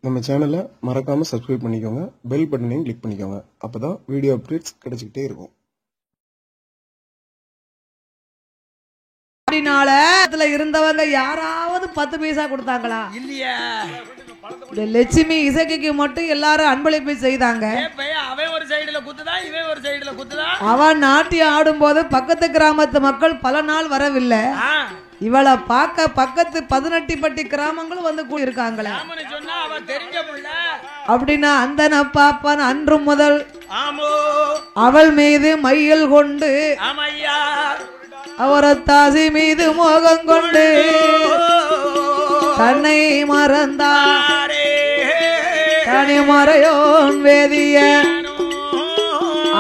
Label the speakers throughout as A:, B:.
A: நம்ம சேனலை மறக்காம சப்ஸ்கிரைப் பண்ணிக்கோங்க, பெல் பட்டனையும் கிளிக் பண்ணிக்கோங்க. அப்பதான் வீடியோ அப்டேட்ஸ் கிடைச்சிக்கிட்டே இருக்கும்.
B: இருந்தவங்க யாராவது 10 பைசா கொடுத்தாங்களா?
C: இல்லையா?
B: இந்த லட்சுமி இசைக்கு மட்டும் எல்லாரும் அன்பளிப்பு செய்தாங்க.
C: அவன் ஒரு சைடுல குத்துதா, இவன் ஒரு சைடுல குத்துதா.
B: அவன் நாட்டியம் ஆடும் போது பக்கத்து கிராமத்து மக்கள் பல நாள் வரவில்லை. இவளை பார்க்க பக்கத்து 18 கிராமங்களும் வந்து கூடியிருக்காங்களே. அப்படின்னா அந்த பாப்பான் அன்று முதல் அவள் மீது மையல் கொண்டு அவரை தாசி மீது மோகம் கொண்டு தன்னை மறந்தாரே. தனி மறையோன் வேதிய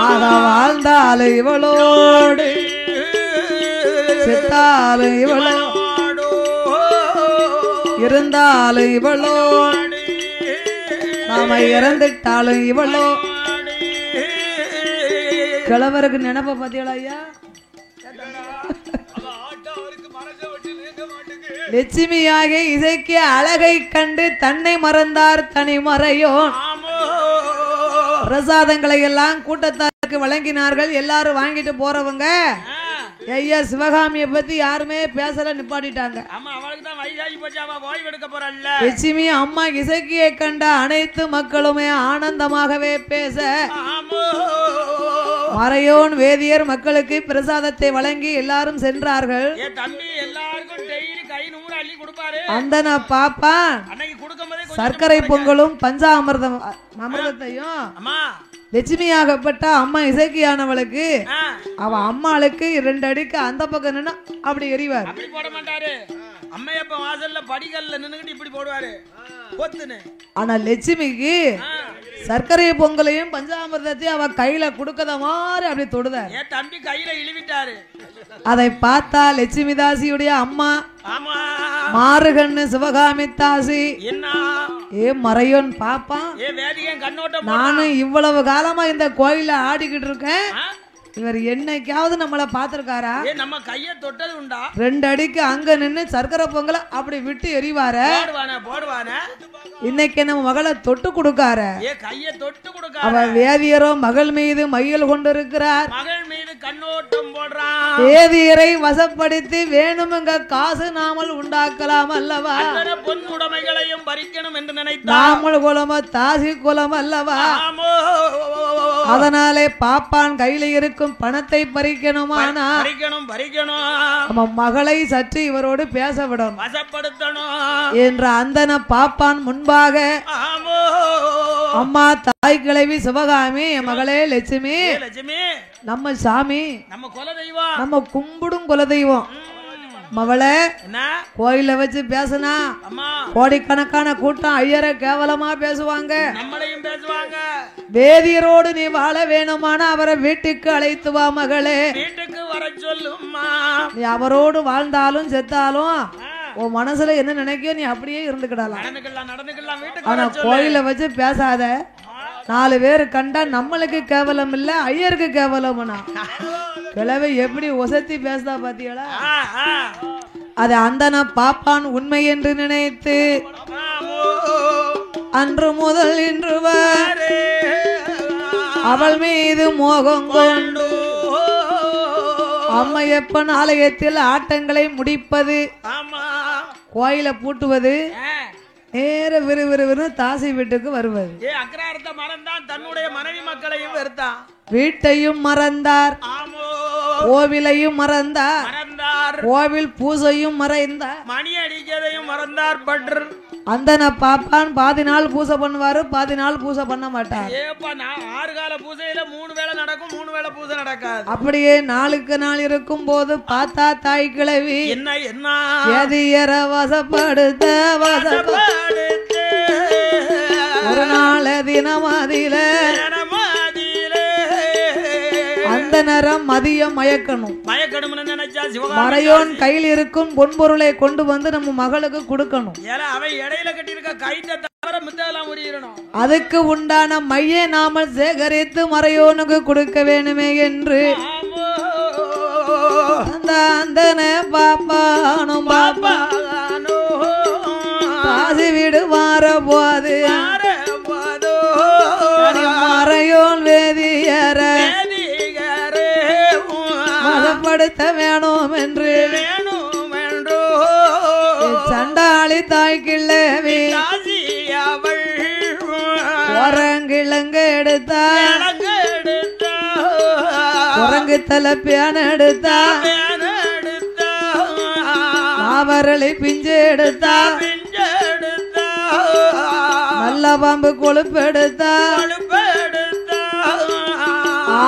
B: ஆக வாழ்ந்தாலும் இவளோடு, செத்தாலும் இவளோடு, இருந்தாலும் இவளோடு, நாம இறந்துட்டாலும் இவளோ. கிழவருக்கு நினைப்ப பாத்தீங்களா ஐயா? லட்சுமியாக இசைக்கு அழகை கண்டு தன்னை மறந்தார் தனி மறையோன். பிரசாதங்களை எல்லாம் கூட்டத்தாருக்கு வழங்கினார்கள். எல்லாரும் வாங்கிட்டு போறவங்க ஐயா சிவகாமியை பத்தி யாருமே பேசல, நிப்பாட்டிட்டாங்க. லட்சுமி அம்மா இசைக்கியை கண்ட அனைத்து மக்களுமே ஆனந்தமாகவே பேச மறையோன் வேதியர் மக்களுக்கு பிரசாதத்தை வழங்கி எல்லாரும் சென்றார்கள். அந்த பாப்பா சர்க்கரை பொங்கலும் பஞ்சாமிர்தம் அமிர்தத்தையும் லட்சுமியாகப்பட்ட அம்மா இசைக்கியானவளுக்கு அவ அம்மாளுக்கு 2 அடிக்கு அந்த பக்கம் நின்று அப்படி எறிவார்.
C: அம்மையப்ப வாசல்ல படிகல்ல நின்னுகிட்டு இப்படி போடுவாரு.
B: ஆனா லட்சுமிக்கு சர்க்கரை பொங்கலையும் பஞ்சாமிர்தத்தையும் அவ கையில குடுக்கத மாதிரி அப்படி தொடுதார்.
C: தம்பி கையில இழுவிட்டாரு.
B: அதை பார்த்தா லட்சுமி தாசியுடைய அம்மா மாறுகண்ணு சிவகாமி தாசி ஏ மறையோன் பாப்பா, நானும் இவ்வளவு காலமா இந்த கோயில ஆடிக்கிட்டு இருக்கேன், இவர் என்னைக்காவது நம்மள பாத்திருக்காரா?
C: நம்ம கைய தொட்டது உண்டா?
B: 2 அடிக்கு அங்க நின்னு சர்க்கரை பொங்கல அப்படி விட்டு எறிவார. இன்னைக்கு நம்ம மகளை தொட்டு கொடுக்கார. அவ வேதியரோ மகள் மீது மையல் கொண்டிருக்கிறார்.
C: மகள் மீது கண்ணோட்டம் போடுறான்.
B: வேதியரை வசப்படுத்தி வேணுமுங்க காசு நாமல் உண்டாக்கலாம் அல்லவா?
C: பொன் உடைமைகளையும் பறிக்கணும் என்று நினைத்தார்.
B: நாமல் குலம தாசி குலம் அல்லவா? அதனாலே பாப்பான் கையில இருக்கும் பணத்தை பறிக்கணுமானா நம்ம மகளை சற்று இவரோடு பேச விடணும்,
C: வசப்படுத்தணும்
B: என்ற அந்தன பாப்பான் முன்பாக அம்மா தாய் கிழவி சிவகாமி என் மகளே லட்சுமி, நம்ம சாமி,
C: நம்ம குலதெய்வம்,
B: நம்ம கும்பிடும் குலதெய்வம் மவளை கோயில வச்சு பேசுனா கோடிக்கணக்கான கூட்டம் ஐயரை கேவலமா பேசுவாங்க,
C: நம்மளையும் பேசுவாங்க.
B: வேதியரோடு நீ வாழ வேணுமான அவரை வீட்டுக்கு அழைத்து வா மகளே,
C: வீட்டுக்கு வர சொல்லுமா.
B: நீ அவரோடு வாழ்ந்தாலும் செத்தாலும் உன் மனசுல என்ன நினைக்கியோ நீ அப்படியே இருந்துக்கிடலாம். ஆனா கோயில வச்சு பேசாத, 4 பேர் கண்டா நம்மளுக்கு கேவலம் இல்ல ஐயருக்கு கேவலம்னா. கிழவை எப்படி ஒசத்தி பேசுதா பாத்தீங்களா? அது அந்தன பாப்பான் உண்மை என்று நினைத்து அன்று முதல் இன்று வரை அவள் மீது மோகம் கொண்டு அம்மையப்பன் ஆலயத்தில் ஆட்டங்களை முடிப்பது, கோயில பூட்டுவது, நேர விறுவிறுவிறு தாசி வீட்டுக்கு வருவது.
C: அக்ராரத்தை மறந்தான், தன்னுடைய மனைவி மக்களையும் வெறுத்தான்,
B: வீட்டையும் மறந்தார், கோவிலையும் மறந்தார், கோவில் பூசையும் மறைந்தார்,
C: மணி அடிக்கதையும் மறந்தார். பற்று
B: அந்தன பாப்பான் பாதி நாள் பூசை பண்ணுவாரு, பாதி நாள் பூசை பண்ண மாட்டார்.
C: 6 கால பூசையில 3 வேளை நடக்கும், 3 வேளை பூசை நடக்காது.
B: அப்படியே நாளுக்கு நாள் இருக்கும் போது பார்த்தா தாய் கிழவி
C: என்ன என்ன
B: எதியர வசப்படுத்த ஒரு நாள் தினமாதில அந்த நேரம் மதியம் மயக்கணும். மறையோன் கையில் இருக்கும் பொன்பொருளை கொண்டு வந்து நம்ம மகளுக்கு கொடுக்கணும்.
C: அவன் இடையில கட்டி இருக்க கைத்த வர மித்தெல்லாம் முடியணும்.
B: அதுக்கு உண்டான மையை நாம சேகரித்து மறையோனுக்கு கொடுக்க வேணுமே என்று அந்த பாப்பானும்
C: பாப்பானோ
B: காசி வீடு மாற போது மறையோன் வேதியர மதப்படுத்த வேணும் என்று சண்டாளி தாய்க்கிள்ளவி குரங்கிழங்க எடுத்தா குரங்கு தலைப்பியான எடுத்தா மாவரளி பிஞ்சு எடுத்தா நல்ல பாம்பு கொழுப்பு எடுத்தா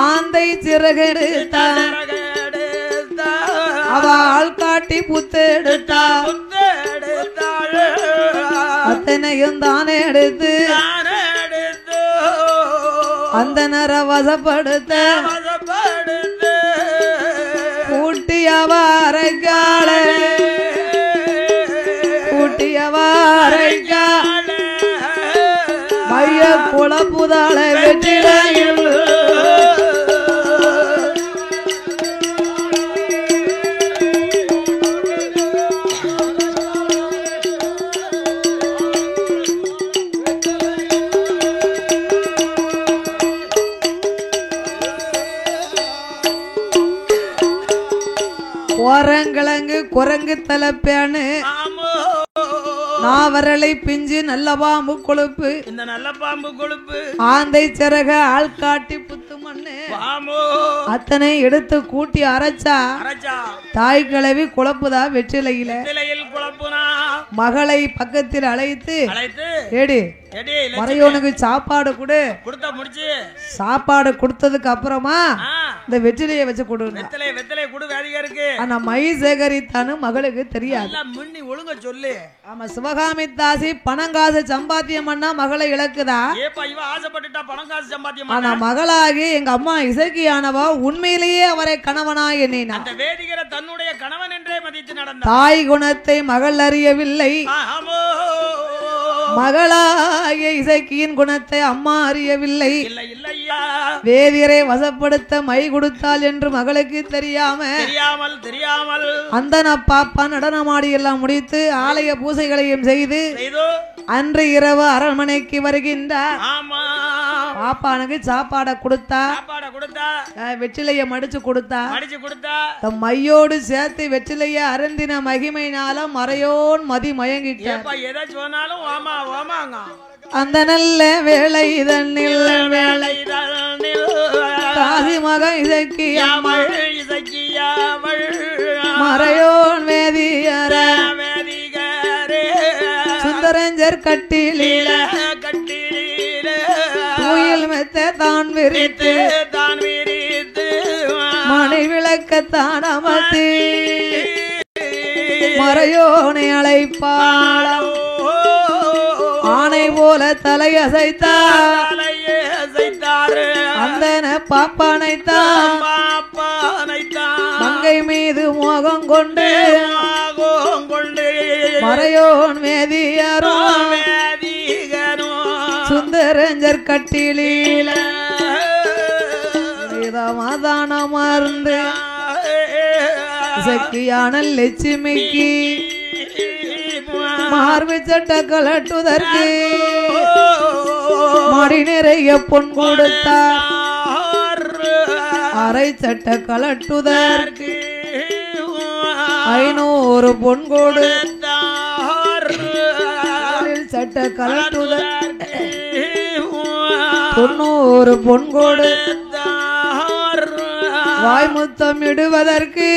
B: ஆந்தை சிறகு எடுத்தா அவ ஆள் காட்டி புத்து எடுத்தா அத்தனையும் தானே எடுத்து அந்த நர வசப்படுத்த கூட்டியவாரைக்கால கூட்டியவாரைக்கால மைய குழப்புதாள வெற்றிலையில் குரங்கிழங்கு குரங்கு தலைப்பேன்னு நாவரளை பிஞ்சு நல்ல பாம்பு கொழுப்பு
C: இந்த நல்ல பாம்பு கொழுப்பு
B: ஆந்தை சிறக ஆள் காட்டி புத்து மண்ணு அத்தனை எடுத்து கூட்டி அரைச்சா தாய் கிழவி குழப்புதா வெற்றிலையில மகளை பக்கத்தில் அழைத்து ஏடி மறையோனுக்கு சாப்பாடு கொடு சாப்பாடு கொடுத்ததுக்கு அப்புறமா இந்த வெற்றிலையை வச்சு கொடு ஆனா மை சேகரித்தான்னு மகளுக்கு தெரியாது
C: ஒழுங்க சொல்லு
B: ஆமா சிவகாமி தாசி பணங்காசு சம்பாத்தியம் பண்ணா மகளை இழக்குதா ஆனா மகளாகி எங்க அம்மா இசைக்கியானவா உண்மையிலேயே அவரை கணவனா எண்ணினா
C: தன்னுடைய கணவன் என்றே மதித்து நடந்தார்
B: தாய் குணத்தை மகள் அறியவில்லை மகளாகிய இசைக்கியின் குணத்தை அம்மா அறியவில்லை வேதியரை வசப்படுத்த மை கொடுத்தாள் என்று மகளுக்கு தெரியாமல் அந்தன பாப்பா நடனமாடி எல்லாம் முடித்து ஆலய பூசைகளையும் செய்து அன்று இரவு அரண்மனைக்கு வருகின்றார் பாப்பானுக்கு சாப்பாட கொடுத்தா வெற்றிலைய மடிச்சு கொடுத்தா தம் மையோடு சேர்த்து வெற்றிலைய அருந்தின மகிமைனால மறையோன் மதி மயங்கிட்டார் அந்த நல்ல வேலை தண்ணில் காசி மகன் இசைக்கியாவள் மறையோன் வேதியர சுந்தரஞ்சர் கட்டிலில கோயில் மெத்த தான் விரித்து மணி விளக்கத்தான் அமர்த்தி மறையோனை அழைப்பாள ஆனை போல தலையசைத்தார் அந்த பாப்பானைத்தான் மங்கை மீது மோகம் கொண்டு மறையோன் வேதியரோ சுந்தரஞ்சர் கட்டிலில மதானமர்ந்து சக்கியான லட்சுமிக்கு மார்பு சட்ட கலட்டுதற்கு மடி நிறைய பொன் கொடுத்தார் அரை சட்ட கலட்டுதற்கு 500 பொன் கொடுத்தார் சட்ட கலட்டுதற்கு 90 பொன் கொடுத்தார் வாய்முத்தம் இடுவதற்கு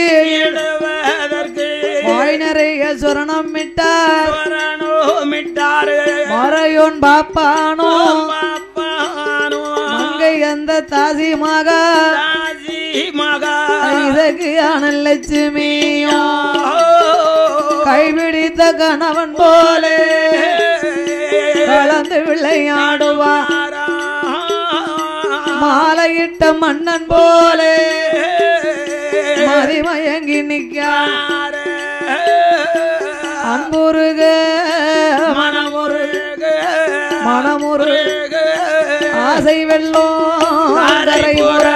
B: வாய் நிறைய சொரணம் மிட்டார் மறையோன் பாப்பானோ மங்கை அந்த தாசி மகா இதற்கு அனல் லட்சுமியோ கைபிடித்த கணவன் போலே கலந்து விளையாடுவார் மாலையிட்ட மன்னன் போலே மதிமயங்கி நிற்கார் அன்புருக மனமுருக மனமுரு ஆசை வெள்ளம் கரை புரள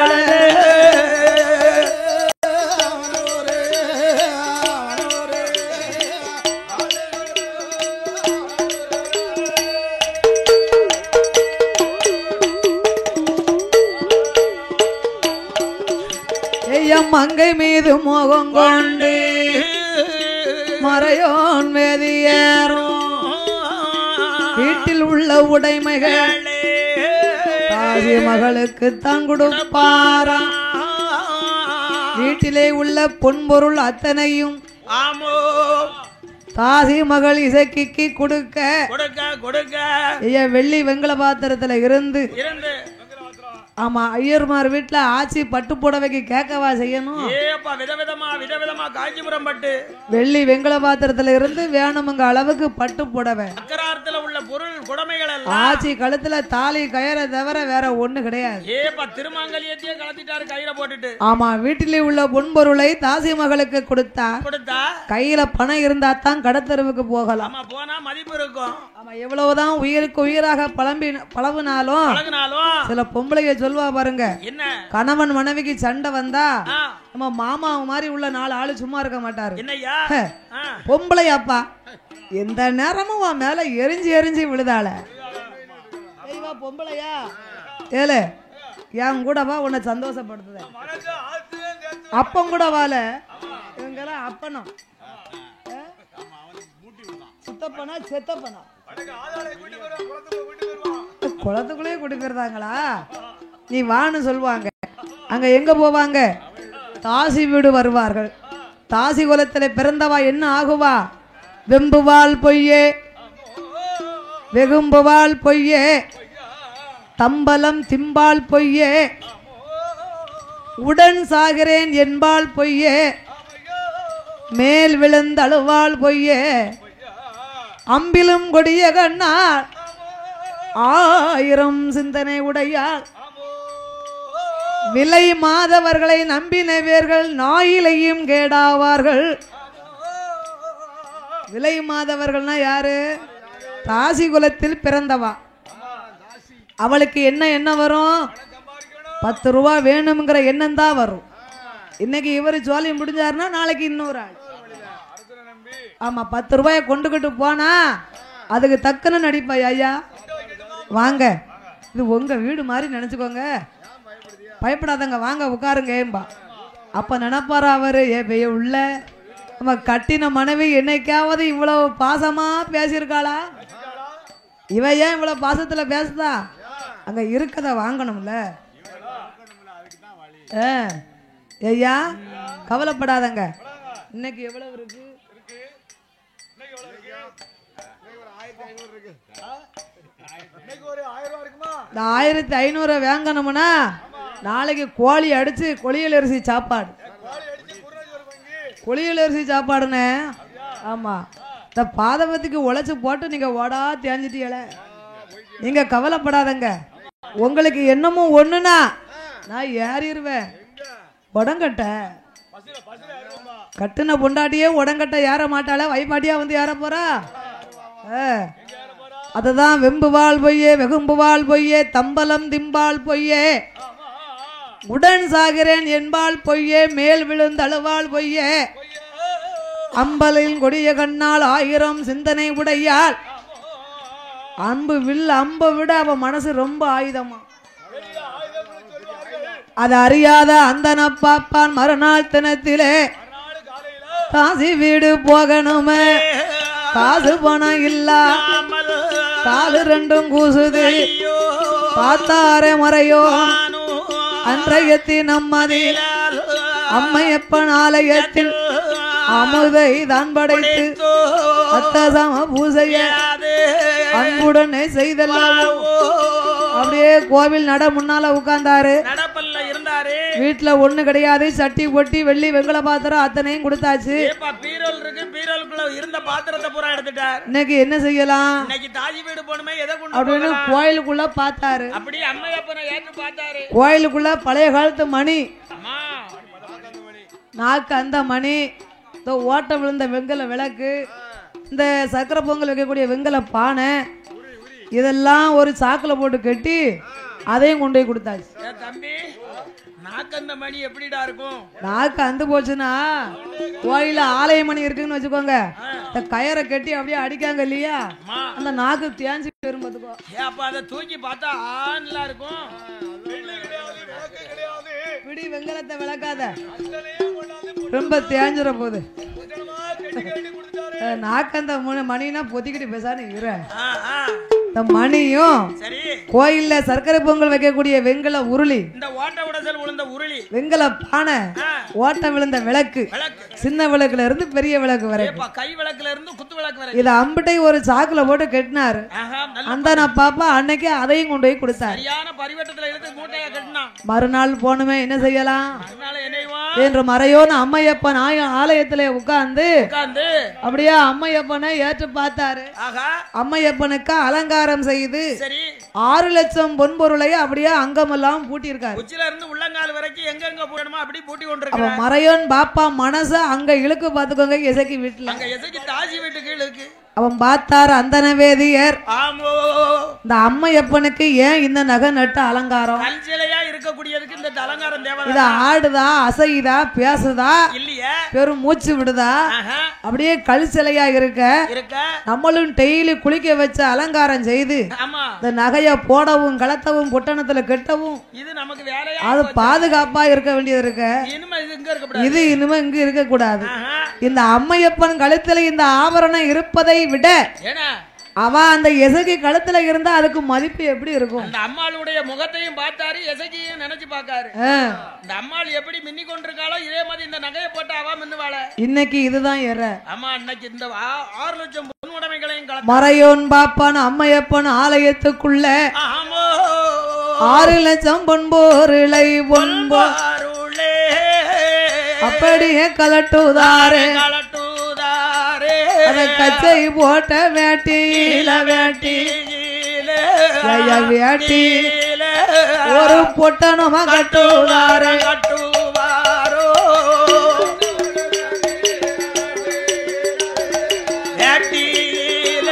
B: மங்கை மீது மோகம் கொண்டு மறையோன் வேதியேறும் வீட்டில் உள்ள உடைமைகள் தாசி மகளுக்கு தான் கொடுப்பாரா வீட்டிலே உள்ள பொன்பொருள் அத்தனையும் தாசி மகள் இசைக்கு கொடுக்க வெள்ளி வெங்கல பாத்திரத்துல இருந்து ஆமா ஐயர்மார் வீட்டுல ஆச்சி பட்டு புடவைக்கு கேட்கவா செய்யணும்
C: விதவிதமா காஞ்சிபுரம் பட்டு
B: வெள்ளி வெங்கல பாத்திரத்துல இருந்து வேணுமுங்க அளவுக்கு பட்டு புடவை
C: அக்கராரத்துல உள்ள பொருள் குடமைகள்
B: ஆச்சி கழுத்துல தாலி கயிறை தவிர வேற ஒண்ணு கிடையாது
C: திருமாங்கல்யத்தையே கலத்திட்டாரு கயிறை போட்டுட்டு
B: ஆமா வீட்டிலே உள்ள பொன்பொருளை தாசி மகளுக்கு கொடுத்தா கையில பணம் இருந்தா தான் கடத்தெருவுக்கு போகலாம்
C: போனா மதிப்பு இருக்கும்
B: ஆமா எவ்வளவுதான் உயிருக்கு உயிராக பழகுனாலும் சில பொம்பளைங்க சொல்வா பாருங்க கணவன் மனைவிக்கு சண்டை வந்தா நம்ம மாமா மாதிரி உள்ள 4 ஆளு சும்மா இருக்க மாட்டாரு பொம்பளையாப்பா எந்த நேரமும் உன் மேல எரிஞ்சு விழுதாள பொம்பளையா ஏல என் கூட வா உன்னை சந்தோஷப்படுத்துத அப்பம் கூட வாழ இவங்கெல்லாம் அப்பனும் சித்தப்பனா செத்தப்பனா குளத்துக்குள்ளே கூட்டி போயிருந்தாங்களா நீ வான்னு சொல்லுவாங்க அங்க எங்க போவாங்க தாசி வீடு வருவார்கள் தாசி குலத்துல பிறந்தவா என்ன ஆகுவா வெம்புவாள் பொய்யே வெகும்புவாள் பொய்யே தம்பலம் திம்பாள் பொய்யே உடன் சாகிறேன் என்பாள் பொய்யே மேல் விழுந்தழுவாள் பொய்யே அம்பிலும் கொடிய கண்ணார் 1000 சிந்தனை உடையார் விலை மாதவர்களை நம்பினவர்கள் நாயிலையும் கேடாவார்கள் விலை மாதவர்கள்னா யாரு தாசி குலத்தில் பிறந்தவா அவளுக்கு என்ன வரும் 10 ரூபா வேணும்ங்கிற எண்ணம் தான் வரும் இன்னைக்கு இவர் ஜோலி முடிஞ்சாருன்னா நாளைக்கு இன்னொரு ஆள் ஆமா 10 ரூபாயை கொண்டுகிட்டு போனா அதுக்கு தக்கன நடிப்பா ஐயா வாங்க இது உங்க வீடு மாதிரி நினைச்சுக்கோங்க பயப்படாதங்க வாங்க உட்காருங்க ஏம்பா அப்ப நினைப்பாரு அவரு பெய்ய உள்ள நம்ம கட்டின மனைவி என்னைக்காவது இவ்வளவு பாசமா பேசியிருக்காளா இவ ஏன் இவ்வளவு பாசத்துல பேசுதா அங்க இருக்கத வாங்கணும்ல ஐயா கவலைப்படாதங்க இன்னைக்கு எவ்வளவு இருக்கு இந்த 1500 வாங்கணும்னா நாளைக்கு கோழி அடிச்சு கொளியல் அரிசி சாப்பாடு கொளியல் அரிசி சாப்பாடுன்னு ஆமா இந்த பாதவத்துக்கு உழைச்சு போட்டு நீங்க ஓடா தேஞ்சிட்டீங்கள நீங்க கவலைப்படாதங்க உங்களுக்கு என்னமோ ஒண்ணுனா நான் ஏறிடுவேன் உடங்கட்ட கட்டுன பொண்டாட்டியே உடங்கட்ட ஏற மாட்டாள வைப்பாட்டியா வந்து ஏற போறா அதுதான் வெம்புவாள் பொய்யே வெகும்புவாள் பொய்யே தம்பலம் திம்பாள் பொய்யே உடன் சாகிறேன் என்பாள் பொய்யே மேல் விழுந்தழுவாள் பொய்யே அம்பலில் கொடிய கண்ணால் 1000 சிந்தனை உடையாள் அம்பு அம்பை விட அவ மனசு ரொம்ப ஆயுதமா அது அறியாத அந்தன பாப்பான் மறுநாள் தினத்திலே தாசி வீடு போகணுமே காசு பணம் இல்ல காலு 2 கூசுது பார்த்தாரே முறையோ அன்றையத்தின் நம்மதில் அம்மையப்பன் ஆலயத்தில் அமுதை தான் படைத்து அத்தசம பூசைய அன்புடனே செய்தெல்லாம் அப்படியே கோவில் நட முன்னால உட்கார்ந்தாரு வீட்டுல ஒண்ணு கிடையாது சட்டி பொட்டி வெள்ளி வெங்கல பாத்திரம் அத்தனையும் கொடுத்தாச்சு இன்னைக்கு என்ன செய்யலாம் அப்படின்னு கோயிலுக்குள்ள பார்த்தாரு கோயிலுக்குள்ள பழைய காலத்து மணி நாக்கு அந்த மணி இந்த ஓட்ட விழுந்த வெங்கல விளக்கு இந்த சக்கரை பொங்கல் வைக்கக்கூடிய வெங்கல பானை இதெல்லாம் ஒரு சாக்குல போட்டு கட்டி அதையும் கொண்டு போய் கொடுத்தாச்சு.
C: தம்பி நாக்கந்த மணி எப்படிடா இருக்கும்?
B: நாக்கு அந்து போச்சுன்னா கோயில ஆலய மணி இருக்குன்னு வச்சுக்கோங்க, இந்த கயரை கட்டி அப்படியே அடிக்காங்க இல்லையா, அந்த நாக்கு தேஞ்சு போயிரும் பாத்துக்கோ.
C: அப்ப அதை தூக்கி பார்த்தா ஆன்லாம் இருக்கும்.
B: பிடி வெங்கலத்தை விளக்காத, ரொம்ப தேஞ்சிட போகுது. நாக்கந்த மணினா பொத்திக்கிட்டு பேசானு இரு. இந்த மணியும் கோயில்ல சர்க்கரை பொங்கல் வைக்கக்கூடிய வெங்கல உருளி,
C: இந்த ஓட்ட உடசல் விழுந்த உருளி,
B: வெங்கல பானை, ஓட்டம் விழுந்த விளக்கு, சின்ன விளக்குல இருந்து பெரிய விளக்கு வரை,
C: கை விளக்குல இருந்து குத்து விளக்கு வரை,
B: இத அம்பிட்டை ஒரு சாக்குல போட்டு கட்டினாரு. அந்த நான் பாப்பா அன்னைக்கு அதையும் கொண்டு போய் கொடுத்தாரு.
C: சரியான பரிவட்டத்துல எடுத்து மூட்டையா கட்டினா.
B: மறுநாள் போனுமே என்ன செய்யலாம் என்று மறையோன்னு அம்மையப்பன் ஆலயத்திலே உட்கார்ந்து அப்படியே அம்மையப்பனை ஏற்று பார்த்தாரு. அம்மையப்பனுக்கு அலங்காரம் செய்து 6 லட்சம் பொன்பொருளை அப்படியே அங்கமெல்லாம் பூட்டியிருக்காரு.
C: உச்சில இருந்து உள்ளங்கால் வரைக்கும் எங்க போடணுமோ அப்படி பூட்டி கொண்டிருக்காரு.
B: மறையோன் பாப்பா மனச அங்க இழுக்கு பாத்துக்கோங்க. இசைக்கு வீட்டுல
C: இசைக்கு தாசி வீட்டுக்கு இழுக்கு
B: அவன் பார்த்தாரு அந்தனவேதியர், இந்த அம்மையப்பனுக்கு ஏன் இந்த நகை நட்டு அலங்காரம்?
C: கல்சிலையா இருக்கக்கூடியதுக்கு இந்த அலங்காரம் தேவை.
B: இத ஆடுதா, அசையுதா, பேசுதா, இல்லையா பெரும் மூச்சு விடுதா, அப்படியே கல்சிலையா இருக்க நம்மளும் டெய்லி குளிக்க வச்ச அலங்காரம் செய்து இந்த நகைய போடவும் கலத்தவும் பொட்டணத்துல கெட்டவும்
C: இது நமக்கு வேலையா,
B: அது பாதுகாப்பா இருக்க வேண்டியது இருக்க. இது இனிமே இங்க இருக்க கூடாது. இந்த அம்மையப்பன் கழுத்துல இந்த ஆபரணம் இருப்பதை விட அவ அந்த எசகி கழுத்துல இருந்தா அதுக்கு மதிப்பு எப்படி இருக்கும்?
C: அந்த அம்மாளுடைய முகத்தையும் பார்த்தாரு, எசகியும் நினைச்சு பார்க்காரு. இந்த அம்மாள் எப்படி மின்னி கொண்டிருக்காளோ இதே மாதிரி இந்த நகையை போட்டு அவ மின்னுவாள.
B: இன்னைக்கு இதுதான் ஏற.
C: ஆமா, இன்னைக்கு இந்த 6 லட்சம் பொன் உடைமைகளையும்
B: மறையோன் பாப்பான் அம்மையப்பன் ஆலயத்துக்குள்ள 6 லட்சம் பொன்பொருளை பொன்பொருளே அப்படியே கலட்டுதாரே கச்சை போட்ட வேட்டியில வேட்டியில வேட்டி ஒரு பொட்டணமா கட்டுவாரோ வேட்டியில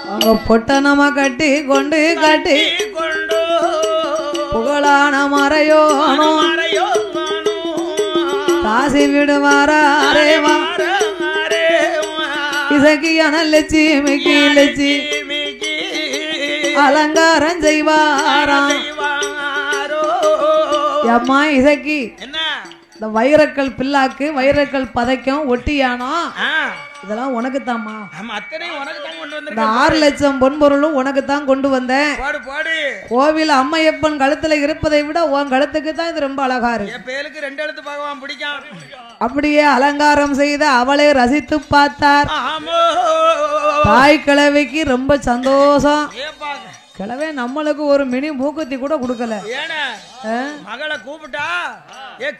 B: அவங்க பொட்டணமா கட்டி கொண்டு கட்டி புகழான மறையோனோ தாசி விடுவாரே இசக்கியான லட்சுமிக்கு லட்சுமிக்கு அலங்காரம் செய்வாராம். அம்மா இசக்கி இந்த வைரக்கல் பில்லாக்கு வைரக்கல் பதைக்கும் ஒட்டியானோ இதெல்லாம் உனக்கு தாமா. இந்த 6 லட்சம் பொன்பொருளும் உனக்கு தான் கொண்டு வந்தேன். கோவில் அம்மையப்பன் கழுத்துல இருப்பதை விட உன் கழுத்துக்கு தான் இது ரொம்ப அழகா இருக்கு. அப்படியே அலங்காரம் செய்த அவளை ரசித்து பார்த்தார். தாய் கிழவிக்கு ரொம்ப சந்தோஷம். கிழவே நம்மளுக்கு ஒரு மினி மூக்குத்தி கூட கொடுக்கல.
C: மகளை கூப்பிட்டா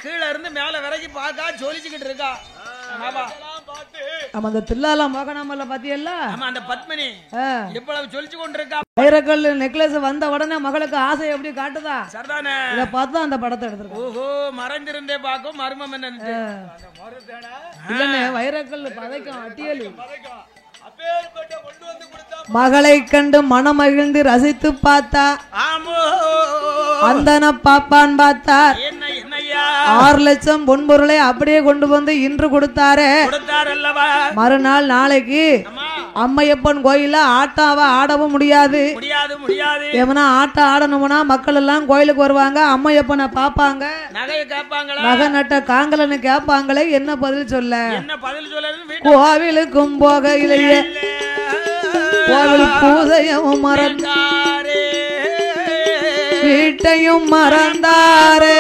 C: கீழே இருந்து மேல வரைக்கும் பாக்கா சொல்லிச்சுக்கிட்டு இருக்கா.
B: அந்த தில்லால மோகனாமல்ல பாத்தியல்ல,
C: அந்த பத்மினி எவ்வளவு சொல்லிச்சு கொண்டிருக்கா.
B: வைரக்கல் நெக்லஸ் வந்த உடனே மகளுக்கு ஆசை எப்படி காட்டுதா, இத பார்த்து அந்த படத்தை எடுத்துருக்கோம்.
C: ஓஹோ, மறைந்திருந்தே பாக்கும் மர்மம் என்ன
B: இல்லன்னு வைரக்கல் பதைக்கும் அட்டியலு. மகளை கண்டு மனமகிழ்ந்து ரசித்து பார்த்தா. அந்தன பாப்பான் பார்த்தார். 6 லட்சம் பொன்பொருளை அப்படியே கொண்டு வந்து இன்று கொடுத்தாரு. மறுநாள் நாளைக்கு அம்மையப்பன் கோயில ஆட்டாவ ஆடவும் முடியாது. எவனா ஆட்டம் ஆடணும்னா மக்கள் எல்லாம் கோயிலுக்கு வருவாங்க, அம்மையப்பனை பாப்பாங்க, நகை நட்ட காங்கலன்னு கேட்பாங்களே. என்ன பதில் சொல்ல? கோவிலுக்கும் போகையிலேயே கோவில் பூஜையும் மறந்தாரே, வீட்டையும் மறந்தாரே,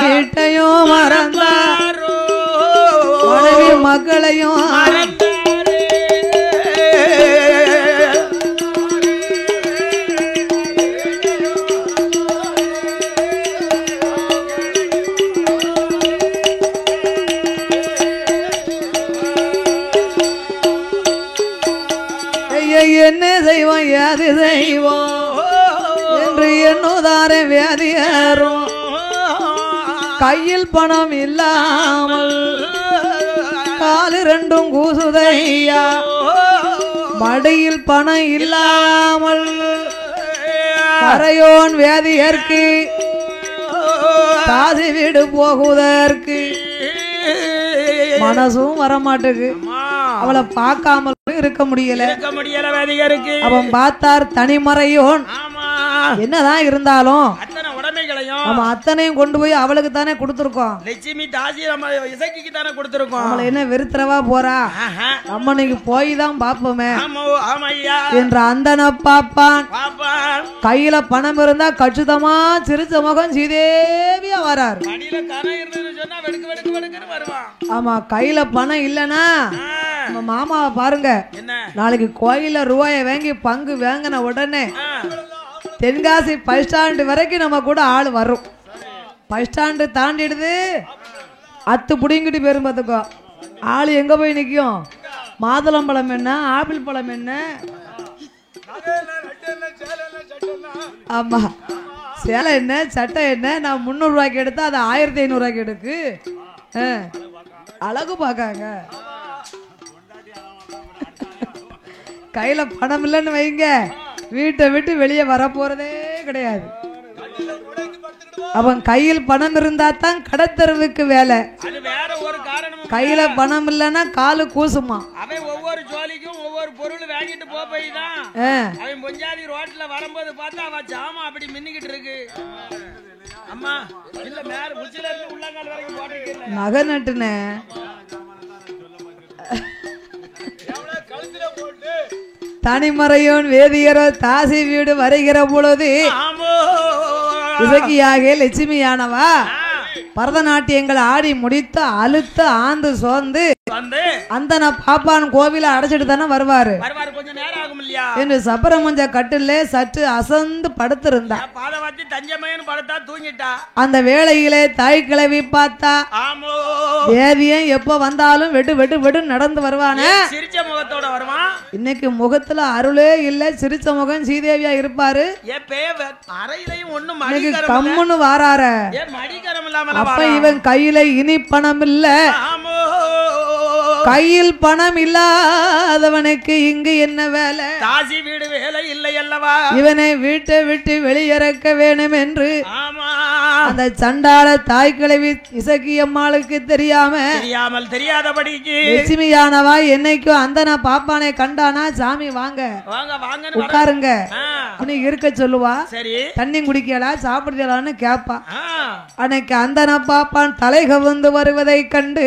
B: வீட்டையும் மறந்தாரோ, மனைவி மக்களையும் என்ன செய்வோம் ஏது செய்வோம் என்று எண்ணுதாரே வியாதியாரும். கையில் பணம் இல்லாமல் காலு ரெண்டும் கூசுதையா மடியில் பணம் இல்லாமல் கரையோன் வேதியற்கு தாசி வீடு போகுவதற்கு மனசும் வரமாட்டுக்கு அவளை பார்க்காமல் இருக்க முடியல
C: வேதியருக்கு
B: அவன் பார்த்தார் தனிமறையோன் என்னதான் இருந்தாலும் நம்ம அத்தனையும் கொண்டு போய் அவளுக்கு தானே கொடுத்துருக்கோம்
C: லட்சுமி தாசி நம்ம இசைக்கு தானே கொடுத்துருக்கோம்
B: அவளை என்ன வெறுத்துறவா போறா நம்ம இன்னைக்கு போய் தான் பாப்போமே என்ற அந்தன பாப்பான் கையில பணம் இருந்தா கச்சிதமா சிரிச்ச முகம் சீதேவியா வராரு ஆமா கையில பணம் இல்லனா நம்ம மாமாவை பாருங்க நாளைக்கு கோயில ரூபாயை வாங்கி பங்கு வாங்கின உடனே தென்காசி பஸ் ஸ்டாண்டு வரைக்கும் நம்ம கூட ஆள் வரும் பஸ் ஸ்டாண்டு தாண்டிடுது அத்து புடிங்கிட்டு போயிரும் பார்த்துக்கோ ஆள் எங்க போய் நிற்கும் மாதுளம்பழம் என்ன ஆப்பிள் பழம் என்ன ஆமா சேலை என்ன சட்டை என்ன நான் 300 ரூபாய்க்கு எடுத்தா அது 1500 ரூபாய்க்கு எடுக்கு அழகு பார்க்காங்க கையில பணம் இல்லைன்னு வைங்க வீட்டை விட்டு வெளியே வர போறதே கிடையாது அவன் கையில் பணம் இருந்தா தான் கடத்தெருவுக்கு வேலை கையில பணம் இல்லைன்னா காலு கூசுமா
C: அவன் ஒவ்வொரு ஜோலிக்கும் ஒவ்வொரு பொருள் வாங்கிட்டு போய் தான் அவன் பொஞ்சாதி ரோட்ல வரும்போது பார்த்தா அவன் ஜாமா அப்படி மின்னிக்கிட்டு இருக்கு அம்மா இல்ல மேல உச்சில இருந்து உள்ளங்கால் வரைக்கும் போட்டுருக்கு
B: நகை நட்டுனே தனிமறையோன் வேதியரோ தாசி வீடு வருகிற பொழுது இசக்கியாக லட்சுமியானவா பரதநாட்டியங்கள் ஆடி முடித்து அழுத்து ஆந்து சோர்ந்து அந்த பாப்பான் கோவில அடைச்சிட்டு தானே வருவாரு என்று சப்பரமஞ்ச கட்டில சற்று அசந்து படுத்திருந்தா அந்த வேளையிலே தாய் கிழவி பார்த்தா தேவியன் எப்ப வந்தாலும் வெட்டு வெட்டு வெட்டு நடந்து வருவானே
C: சிரிச்ச முகத்தோட வருவான்
B: இன்னைக்கு முகத்துல அருளே இல்ல சிரிச்ச முகம் சீதேவியா இருப்பாரு கம்முன்னு வாரார அப்ப இவன் கையில இனி பணம் இல்ல கையில் பணம் இல்லாதவனுக்கு இங்கு என்ன வேலை
C: தாசி வீடு வேலை இல்லை அல்லவா
B: இவனை வீட்டை விட்டு வெளியிறக்க வேணும் என்று அந்த சண்டாள தாய் கிழவி இசக்கி அம்மாளுக்கு
C: தெரியாதபடிக்கு
B: லட்சுமியானவா என்னைக்கும் அந்த பாப்பானை கண்டானா சாமி வாங்க உட்காருங்க அப்படின்னு இருக்க சொல்லுவா தண்ணி குடிக்கலா சாப்பிடுறான்னு கேப்பா அன்னைக்கு அந்த பாப்பான் தலை கவுந்து வருவதை கண்டு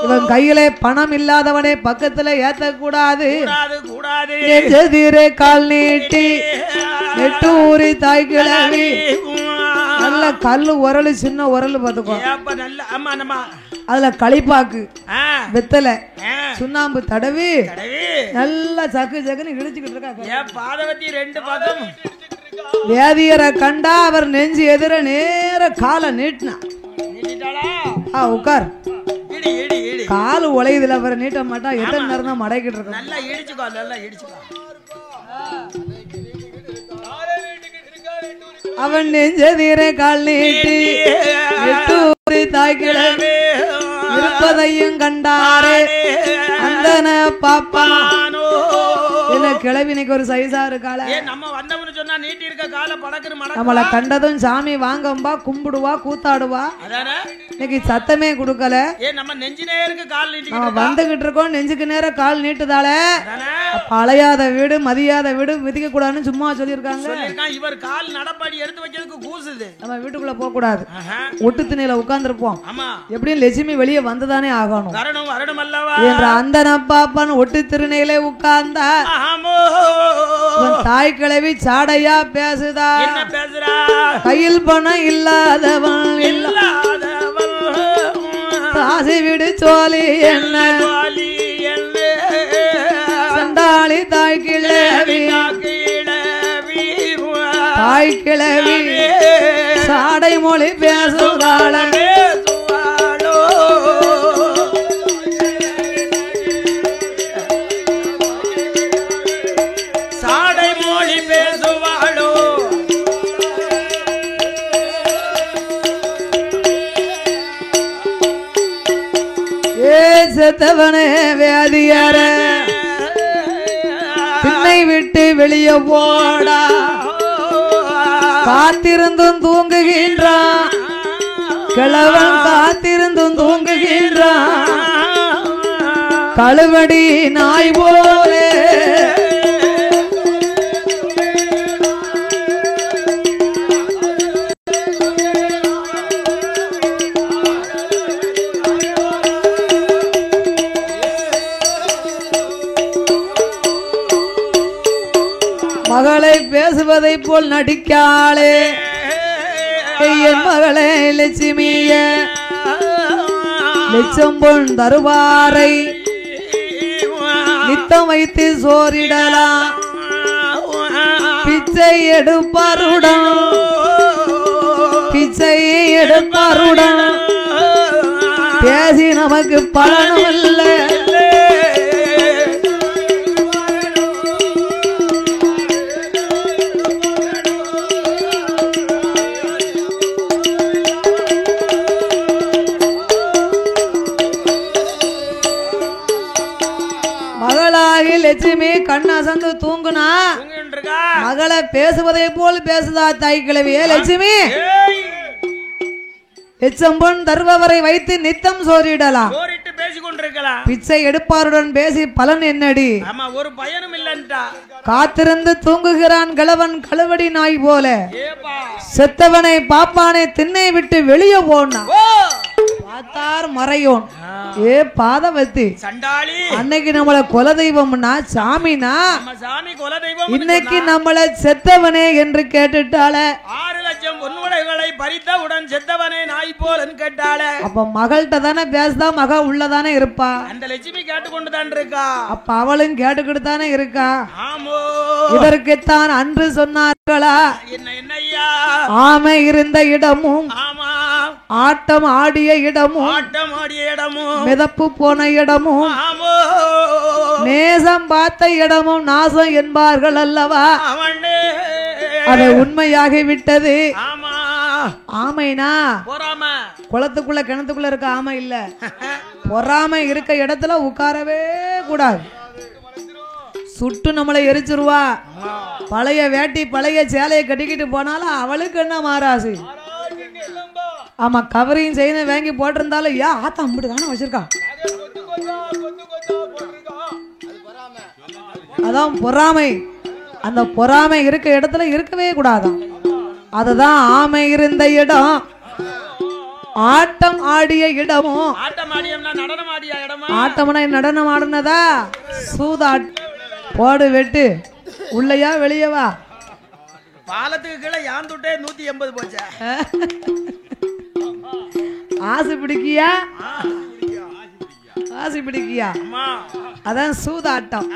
B: இவன் கையில பணம் இல்லாதவனை பக்கத்துல ஏத்த கூடாது கால் நீட்டி நெட்டூரி தாய் கிழவி நல்ல கல்லு உரலு சின்ன உரலு பார்த்துக்கோ அதுல களிப்பாக்கு வெத்தலை சுண்ணாம்பு தடவி நல்லா சக்கு சக்குன்னு இடிச்சுக்கிட்டு இருக்கா வேதியரை கண்டா அவர் நெஞ்சு எதிர நேர காலை நீட்டினா உட்கார் காலு உலையுதுல அவர் நீட்ட மாட்டா எத்தனை நேரம் தான் மடக்கிட்டு இருக்க
C: நல்லா இடிச்சுக்கோ நல்லா இடிச்சுக்கோ
B: அவன் நெஞ்சதீர கால் நீட்டி எட்டூரி தாய் கிழவி இருப்பதையும் கண்டாரே அந்த பாப்பானோ என்ன கிழவி இன்னைக்கு ஒரு சைஸா இருக்காள
C: நம்ம வந்தவனு சொன்னா நீட்டி இருக்க கால படக்குற மடக்கு
B: நம்மள கண்டதும் சாமி வாங்கம்பா கும்பிடுவா கூத்தாடுவா இன்னைக்கு சத்தமே கொடுக்கல
C: நம்ம நெஞ்சு நேருக்கு கால் நீட்டி
B: நம்ம வந்துகிட்டு இருக்கோம் நெஞ்சுக்கு நேர கால் நீட்டுதால அலையாத வீடு மதியாத வீடு மிதிக்க கூடாதுன்னு சும்மா சொல்லியிருக்காங்க
C: இவர் கால் நடப்பாடி எடுத்து வைக்கிறதுக்கு கூசுது
B: நம்ம வீட்டுக்குள்ள போக கூடாது ஒட்டு திணையில உட்கார்ந்துருப்போம் எப்படியும் லட்சுமி வெளியே வந்துதானே ஆகணும் என்ற அந்த பாப்பான் ஒட்டு திருநையில உட்கார்ந்தா தாய் கிழவி சாடையா பேசுதா கையில் பணம் இல்லாதவன் தாசி விடு சோழி என்ன சண்டாளி தாய் கிழவி தாய் கிழவி சாடை மொழி பேசுகிறாள் செத்தவனே வியாதியார திண்ணை விட்டு வெளியே போடா காத்திருந்தும் தூங்குகின்றான் கிழவன் காத்திருந்தும் தூங்குகின்றான் கழுவடி நாய் போலே மகளை பேசுவதை போல் நடிக்காளே என் மகளே லட்சுமிய லட்சம் பொன் தருவாரை நித்தம் வைத்து சோறிடலாம் பிச்சை எடுப்பாருடன் பிச்சை எடுப்பாருடன் பேசி நமக்கு பலனும் இல்லை லட்சுமி கண்ணாசந்து தூங்குனா மகளை பேசுவதை போல் பேசுதா தாய் கிழவியே லட்சுமி எச்சம்பொன் தருபவரை வைத்து நித்தம் சோறிடலாம் பிச்சை எடுப்பாருடன் பேசி பலன் என்னடி
C: ஒரு பயனும் இல்லைன்டா
B: காத்திருந்து தூங்குகிறான் கிழவன் கழுவடி நாய் போல செத்தவனை பாப்பானை திண்ணை விட்டு வெளியே போனா பார்த்தார் மறையோன் ஏ பாதவத்தி
C: சண்டாளி
B: அன்னைக்கு நம்மள குலதெய்வம்னா சாமினா
C: சாமி குலதெய்வம்
B: இன்னைக்கு நம்மள செத்தவனே என்று கேட்டுட்டாள
C: 6 லட்சம் பொன்முடைகளை பறித்தவுடன் செத்தவனே நாய் போலன்னு கேட்டாள
B: அப்ப மகள்கிட்ட தானே பேசுதா மக உள்ளதானே இருப்பா
C: அந்த லட்சுமி கேட்டுக்கொண்டுதான் இருக்கா
B: அப்ப அவளும் கேட்டுக்கிட்டு தானே இருக்கா
C: ஆமோ
B: இதற்குத்தான் அன்று சொன்னார்களா
C: என்னையா
B: ஆமை இருந்த இடமும்
C: ஆமா
B: ஆட்டம் ஆடிய இடமும் மிதப்பு போன இடமும் நேசம் பார்த்த இடமும் நாசம் என்பார்கள் அல்லவா அது உண்மையாகி விட்டது ஆமைனா குளத்துக்குள்ள கிணத்துக்குள்ள இருக்க ஆமை இல்ல பொறாமை இருக்க இடத்துல உட்காரவே கூடாது சுட்டு நம்மளை எரிச்சிருவா பழைய வேட்டி பழைய சேலையை கட்டிக்கிட்டு போனாலும் அவளுக்கு என்ன மாறாசு ஆமா கவரையும் செய்யணும் வாங்கி போட்டிருந்தாலும் ஏன் ஆத்தா அம்பிட்டு தானே வச்சிருக்கா அதான் பொறாமை அந்த பொறாமை இருக்க இடத்துல இருக்கவே கூடாதான் அதுதான் ஆமை இருந்த இடம் ஆட்டம் ஆடிய இடமும் ஆட்டம்னா நடனம் ஆடினதா சூதாட் போடு வெட்டு உள்ளயா வெளியவா
C: பாலத்துக்கு கீழே யாந்துட்டே 180 போச்சா
B: ஆசை பிடிக்கியா ஆசை பிடிக்கியா அதான் சூதாட்டம்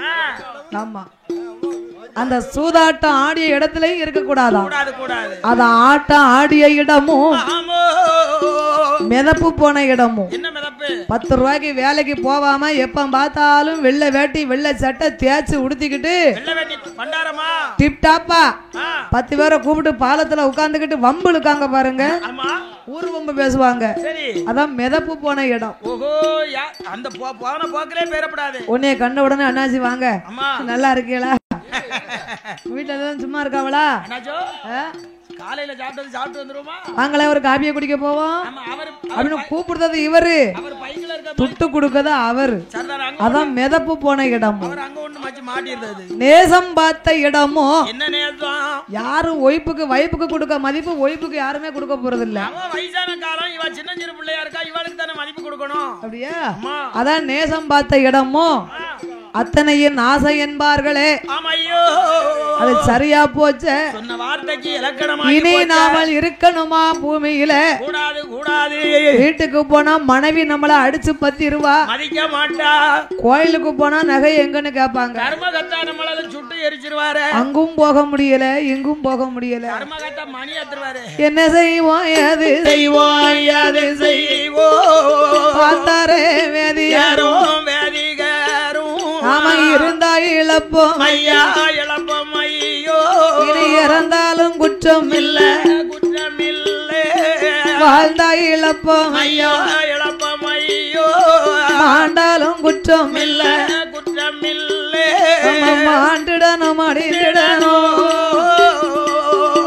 B: ஆமா அந்த சூதாட்டம் ஆடிய இடத்துலயும் இருக்க கூடாதா அத ஆட்டம் ஆடிய இடமும் மிதப்பு போன இடமும் 10 ரூபாய்க்கு வேலைக்கு போவாம எப்ப பார்த்தாலும் வெள்ளை வேட்டி வெள்ளை சட்டை தேய்ச்சி உடுத்திக்கிட்டு டிப் டாப்பா 10 பேரை கூப்பிட்டு பாலத்துல உட்கார்ந்துக்கிட்டு வம்பு இருக்காங்க பாருங்க ஊர் வம்பு பேசுவாங்க அதான் மிதப்பு போன இடம் உன்னைய கண்ட உடனே அண்ணாச்சி வாங்க நல்லா இருக்கீங்களா வீட்டுல சும்மா இருக்காவளா
C: காலையில சாப்பிட்டு வந்துருமா
B: வாங்களே ஒரு காபியை குடிக்க போவோம் அப்படின்னு கூப்பிடுறது இவரு துட்டு கொடுக்கறது அவரு அதான் மிதப்பு போன இடமும் நேசம் பார்த்த இடமும் யாரும் ஒய்ப்புக்கு வைப்புக்கு கொடுக்க மதிப்பு ஒய்ப்புக்கு யாருமே கொடுக்க போறது இல்ல
C: வயசான காலம் இவ சின்ன சிறு பிள்ளையா இருக்கா இவளுக்கு தானே மதிப்பு கொடுக்கணும்
B: அப்படியா அதான் நேசம் பார்த்த இடமும் அத்தனையின் ஆசை என்பார்களே அது சரியா போச்சு இனி நாமல் இருக்கணுமா பூமியில வீட்டுக்கு போனா மனைவி நம்மள அடிச்சு 10 ரூபா மதிக்க மாட்டா கோயிலுக்கு போனா நகை எங்கன்னு கேட்பாங்க சுட்டு எரிச்சிருவாரு அங்கும் போக முடியல எங்கும் போக முடியல என்ன செய்வோம் எது செய்வோம் எது செய்வோம் பார்த்தாரே வேதியாரும் நாம இருந்தா இழப்போம் ஐயா இழப்போம் ஐயோ இனி இறந்தாலும் குற்றம் இல்ல வாழ்ந்தா இழப்போம் ஐயா இழப்போம் ஐயோ ஆண்டாலும் குற்றம் இல்ல
C: குற்றம் இல்லை
B: ஆண்டிடணும் அடிந்திடணும்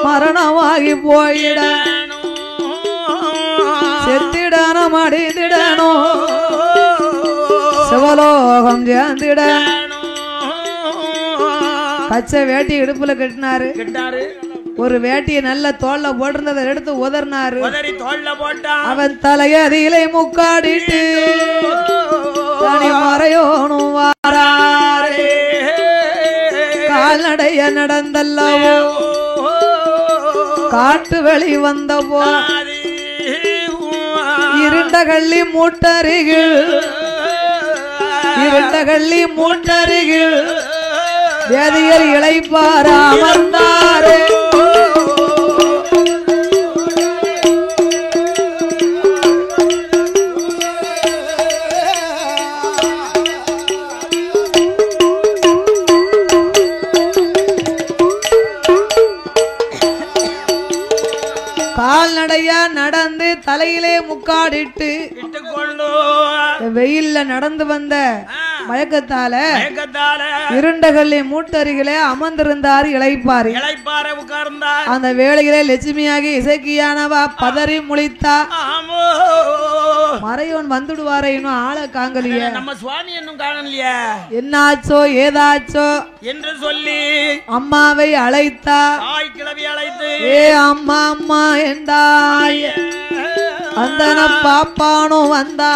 B: மரணமாகி போயிட செத்திடணும் அடிந்திடணும் சிவலோகம் சேர்ந்திட பச்சை வேட்டி இடுப்புல கட்டினாரு ஒரு வேட்டியை நல்ல தோல்ல போட்டிருந்ததை எடுத்து உதறினாரு அவன் தலையதிலே முக்காடிட்டு தனி மறையோனும் வாராரே கால்நடைய நடந்தல்லவோ காட்டு வெளி வந்தவோ இருண்ட கள்ளி மூட்டருகில் இருண்ட கள்ளி மூட்டருகில் வேதியர் இளைப்பாரா அமர்ந்தாரே கால்நடையா நடந்து தலையிலே முக்காடிட்டு வெயில்ல நடந்து வந்த மயக்கத்தால இருண்டகள்ளி மூட்டருகிலே அமர்ந்திருந்தார் இளைப்பாரு அந்த வேளையிலே லட்சுமியாகி இசைக்கியானவா பதறி முழித்தா மறையோன் வந்துடுவாரே இன்னும் ஆளை காங்கலிய
C: நம்ம சுவாமி இன்னும் காணலையே
B: என்னாச்சோ ஏதாச்சோ
C: என்று சொல்லி
B: அம்மாவை அழைத்தா
C: தாய் கிழவி அழைத்து
B: ஏ அம்மா அம்மா என்றாய் அந்த பாப்பானும் வந்தா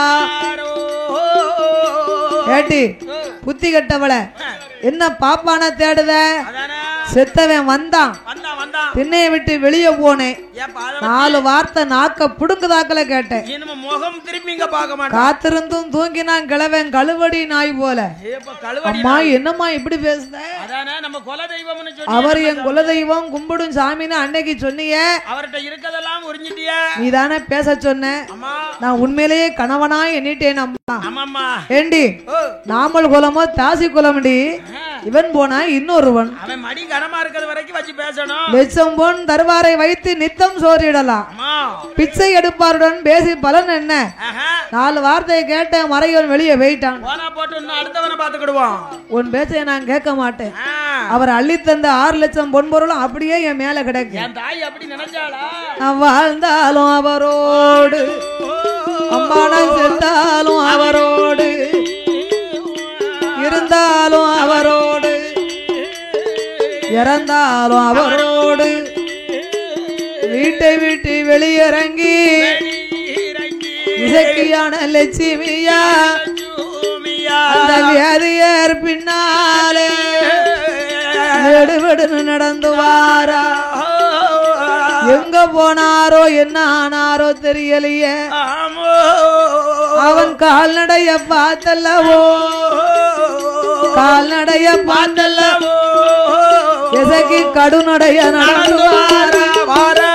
B: ஏட்டி புத்தி கட்டவள என்ன பாப்பான தேடுத செத்தவன் வந்தான் திண்ணையை விட்டு வெளியே போனேன் 4 வார்த்தை நாக்க புடுங்குதாக்கல கேட்டேன் காத்திருந்தும் தூங்கினான் கிழவன் கழுவடி நாய் போல அம்மா என்னம்மா இப்படி பேசுத அவர் என் குலதெய்வம் கும்பிடும் சாமின்னு அன்னைக்கு சொன்னீங்க
C: அவர்கிட்ட இருக்கதெல்லாம் உறிஞ்சிட்டிய
B: நீ தானே பேச சொன்ன நான் உண்மையிலேயே கணவனா எண்ணிட்டேன் அம்மா ஏண்டி நாமல் குலமோ தாசி குலம்டி இவன் போனா இன்னொருவன்
C: அவன் மடி கனமா இருக்கிறது வரைக்கும் வச்சு பேசணும்
B: லட்சம் பொன் தருவாரை வைத்து நித்தம் சோறிடலாம் பிச்சை எடுப்பாருடன் பேசி பலன் என்ன 4 வார்த்தையை கேட்ட மறையோன் வெளியே போயிட்டான்
C: அடுத்தவனை பாத்துக்கிடுவான்
B: உன் பேச்சை நான் கேட்க மாட்டேன் அவர் அள்ளி தந்த 6 லட்சம் பொன் பொருளும் அப்படியே என் மேல கிடக்கு
C: என் தாய் அப்படி நினைச்சாளா
B: நான் வாழ்ந்தாலும் அவரோடு அம்மா நான் செத்தாலும் அவரோடு இருந்தாலும் அவரோடு இறந்தாலும் அவரோடு வீட்டை விட்டு வெளியிறங்கி இசைக்கியான லட்சுமியா அந்த வியாதியர் பின்னாலே வெடுவெடுன்னு நடந்து வாரா எங்க போனாரோ என்ன ஆனாரோ தெரியலையே அவன் கால்நடைய பார்த்தல்லவோ கால்நடைய பார்த்தல்லவோ எசைக்கு கடுநடைய நடந்து வாரா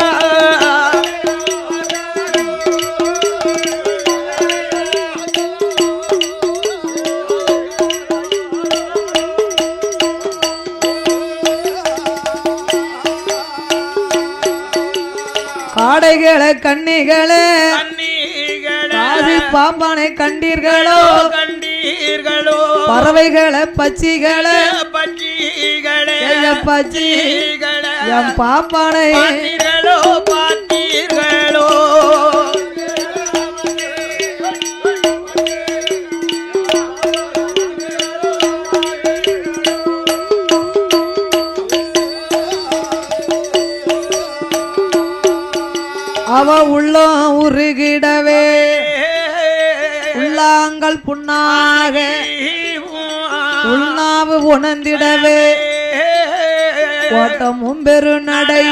B: காடைகளே கண்ணிகளே ஆதி பாம்பானை கண்டீர்களோ பறவைகளே பச்சிகளே பச்சி என் பாம்பானை பார்த்தீர்களோ அவ உள்ளம் உருகிடவே உள்ளாங்கள் புண்ணாக உள்நாவு உணர்ந்திடவே ஓட்டமும் பெரு நடை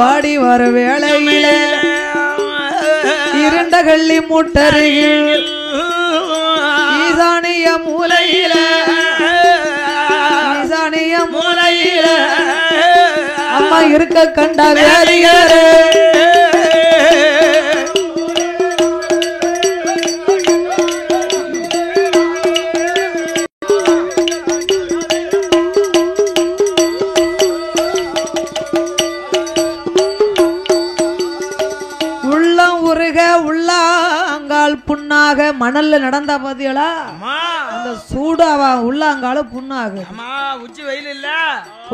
B: ஓடி வர வேளையில இருண்ட கள்ளி முட்டருகில் ஈசானிய மூலையில அம்மா இருக்க கண்ட வேலையாரே உள்ளம் உருக உள்ளாங்கால் புண்ணாக நடந்தா பாத்தியலா
C: அம்மா
B: அந்த சூடு அவன் உள்ளாங்கால புண்ணாகு.
C: அம்மா உச்சி வெயில் இல்ல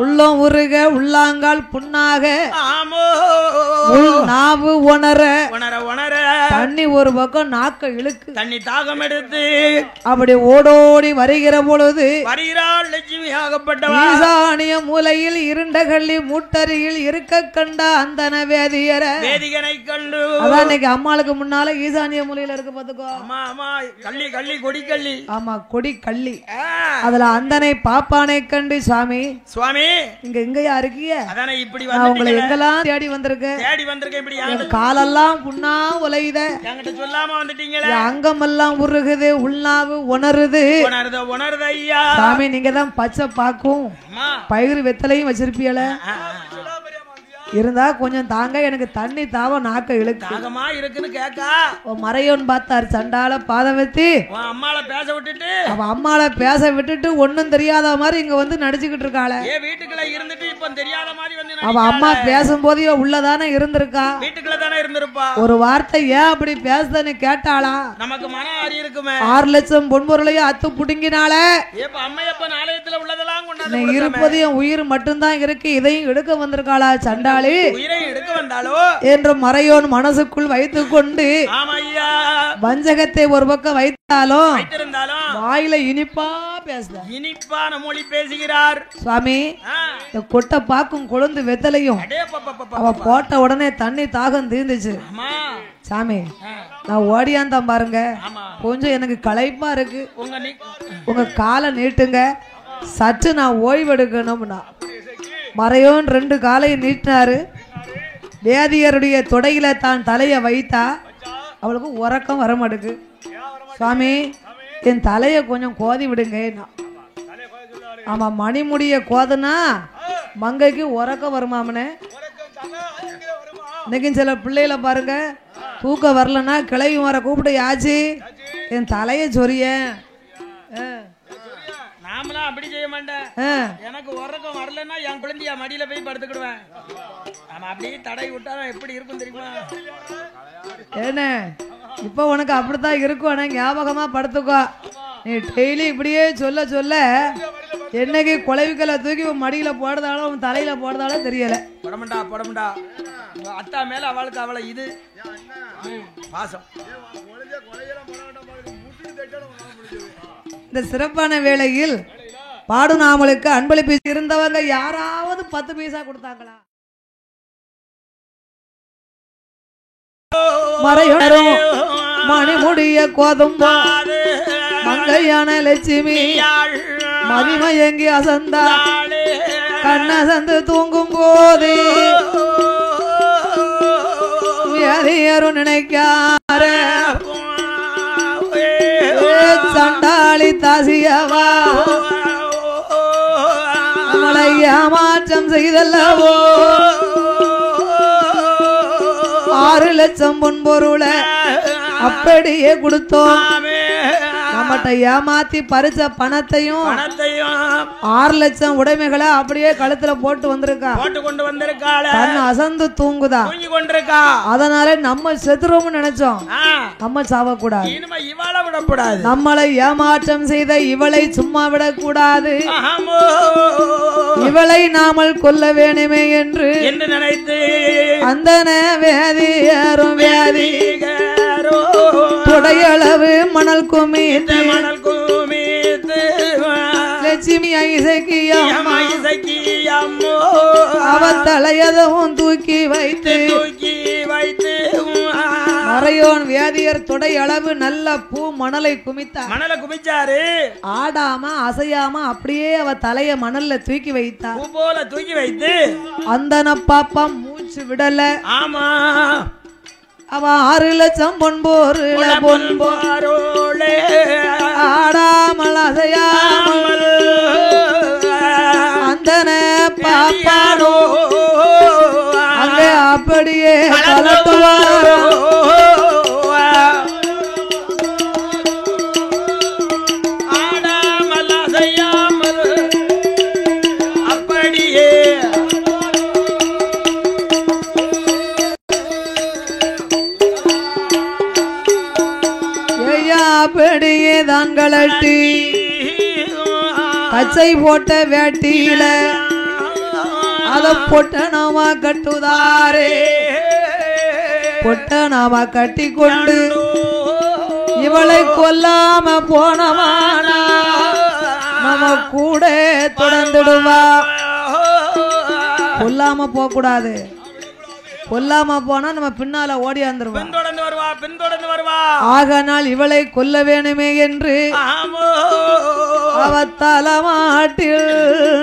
B: உள்ளம் உருக உள்ளாங்கால் புண்ணாக
C: ஆமோ
B: நாவு உணர
C: உணர உணர
B: தண்ணி ஒரு பக்கம் நாக்க இழுக்கு.
C: தண்ணி தாகம் எடுத்து
B: அப்படி ஓடோடி வருகிற பொழுது
C: வருகிறாள் லட்சுமி ஆகப்பட்டவா.
B: ஈசானிய மூலையில் இருண்ட கள்ளி மூட்டருகில் இருக்க கண்ட அந்தன வேதியர
C: வேதிகனை கண்டு
B: அதான் இன்னைக்கு அம்மாளுக்கு முன்னால ஈசானிய மூலையில இருக்கு பாத்துக்கோ.
C: அம்மா அம்மா கள்ளி கள்ளி கொடி கள்ளி
B: ஆமா கொடி கள்ளி. அதுல அந்தனை பாப்பானை கண்டு சுவாமி
C: சுவாமி
B: இங்க எங்கயா இருக்கீங்க?
C: அதானே இப்படி
B: நான் உங்களை எங்கெல்லாம் தேடி வந்திருக்கேன்.
C: தேடி வந்திருக்கேன். இப்படி
B: என் காலெல்லாம் புண்ணா உலையுத,
C: என்கிட்ட சொல்லாம வந்துட்டீங்களே.
B: அங்கமெல்லாம் உருகுது உள்நாவு உணருது.
C: உணருது உணருது ஐயா.
B: சாமி நீங்க தான் பச்சை பாக்கும் பயிர் வெத்தலையும் வச்சிருப்பீல, இருந்தா கொஞ்சம் தாங்க, எனக்கு தண்ணி தாவ நாக்க இழுக்கு.
C: தாகமா இருக்குன்னு கேக்கா
B: மறையோன் பார்த்தார் சண்டால பாத வச்சு
C: அம்மாள பேச விட்டுட்டு
B: அவ அம்மாள பேச விட்டுட்டு ஒன்னும் தெரியாத மாதிரி இங்க வந்து நடிச்சுக்கிட்டு இருக்காள.
C: ஏ வீட்டுக்குள்ள இருந்துட்டு இப்ப தெரியாத மாதிரி வந்து
B: அவ அம்மா பேசும்போது உள்ளதானே இருந்திருக்கா,
C: வீட்டுக்குள்ள தானே இருந்திருப்பா.
B: ஒரு வார்த்தை ஏன் அப்படி பேசுதன்னு கேட்டாளா.
C: நமக்கு மன அறி இருக்குமே.
B: 6 லட்சம் பொன்பொருளையும் அத்து புடுங்கினால
C: இப்ப அம்மையப்பன் ஆலயத்துல உள்ளதெல்லாம் கொண்டாந்து
B: இருப்பது என் உயிர் மட்டும்தான் இருக்கு, இதையும் எடுக்க வந்திருக்காளா சண்டா
C: உயிரை எடுக்க வந்தாலோ
B: என்று மறையோன் மனசுக்குள் வைத்துக் கொண்டு வஞ்சகத்தை ஒரு பக்கம் வைத்தாலும் வாயில இனிப்பா பேசுற
C: இனிப்பான மொழி பேசுகிறார்.
B: சுவாமி கொட்டை பாக்கும் கொழுந்து வெத்தலையும் அவ போட்ட உடனே தண்ணி தாகம் தீர்ந்துச்சு. சாமி நான் ஓடியாந்தான் பாருங்க, கொஞ்சம் எனக்கு களைப்பா இருக்கு, உங்க காலை நீட்டுங்க, சற்று நான் ஓய்வெடுக்கணும்னா. மறையோன் 2 காலையும் நீட்டினாரு. வேதியருடைய தொடையில தான் தலையை வைத்தா அவளுக்கு உறக்கம் வர மாட்டுக்கு. சுவாமி என் தலையை கொஞ்சம் கோதி விடுங்க. ஆமா மணிமுடிய கோதுனா மங்கைக்கு உறக்கம் வருமாமனே. இன்னைக்கு சில பிள்ளைகளை பாருங்க, தூக்கம் வரலன்னா கிளவி வர கூப்பிட்டு ஆச்சு என் தலையை சொரிய.
C: நாமலாம் அப்படி செய்ய மாட்டேன். எனக்கு உறக்கம் வரலன்னா என் குழந்தைய மடியில போய் படுத்துக்கிடுவேன். ஆமா அப்படியே தடை விட்டா எப்படி இருக்கும் தெரியுமா?
B: என்ன இப்ப உனக்கு அப்படித்தான் இருக்கும், ஆனா ஞாபகமா படுத்துக்கோ. நீ டெய்லி இப்படியே சொல்ல சொல்ல என்னைக்கு குழவிகளை தூக்கி மடியில போடுதாலும் தலையில போடுதாலும் தெரியல.
C: படமுண்டா படமுண்டா அத்தா மேல அவளுக்கு அவளை இது பாசம்.
B: இந்த சிறப்பான வேளையில் பாடுநாமலுக்கு அன்பளிப்பு இருந்தவங்க யாராவது 10 பைசா கொடுத்தாங்களா? மறையோரும் மணிமுடிய கோதும்பா மங்கையான லட்சுமி மதிமயங்கி அசந்தா கண்ணசந்து தூங்கும் போது வியாதியரும் நினைக்கார சண்டாளி தாசியவா நம்மளை ஏமாற்றம் செய்தல்லவோ. 6 லட்சம் பொன்பொருளை அப்படியே கொடுத்தோம். நம்மகிட்ட ஏமாத்தி பறிச்ச பணத்தையும் 6 லட்சம் உடைமைகளை அப்படியே கழுத்துல போட்டு வந்திருக்கா,
C: போட்டு கொண்டு வந்திருக்காள.
B: கண்ணு அசந்து தூங்குதா,
C: தூங்கி கொண்டிருக்கா.
B: அதனால நம்ம செத்துருவோம்னு நினைச்சோம், நம்ம சாவக்கூடாது.
C: இனிமே இவளை விடக்கூடாது.
B: நம்மளை ஏமாற்றம் செய்த இவளை சும்மா விடக்கூடாது, இவளை நாமல் கொல்ல வேணுமே என்று
C: நினைத்து
B: அந்த வேதியரும் வேதி தொடையளவு மணல் குமித்து லட்சுமி ஐசக்கி அவ தலையதவும் தூக்கி வைத்து மறையோன் வேதியர் தொடை அளவு நல்ல பூ மணலை குமிச்சாரு. ஆடாம அசையாம அப்படியே அவ தலைய மணல்ல தூக்கி வைத்தா.
C: போல தூக்கி வைத்து
B: அந்தன பாப்பா மூச்சு விடல.
C: ஆமா
B: அவ 6 லட்சம் பொன்போருள பொன்போரோளே ஆடாமல் அசையாமல் அந்தன பாப்பானோ அங்கே அப்படியே கலட்டுவாரோ.
C: ஆடாமல் அசையாமல் அப்படியே
B: தான் கலட்டி கச்சை போட்ட வேட்டியில அத பொட்டனமா கட்டுதாரே பொட்டனமா கட்டி கொண்டு இவளை கொல்லாம போனவானா நம்ம கூட தொடர்ந்துடுவா. கொல்லாம போக கூடாது, கொல்லாம போனா நம்ம பின்னால ஓடியாந்துருவா. ஆகனால் இவளை கொல்ல வேணுமே என்று அவ தலமாட்டில்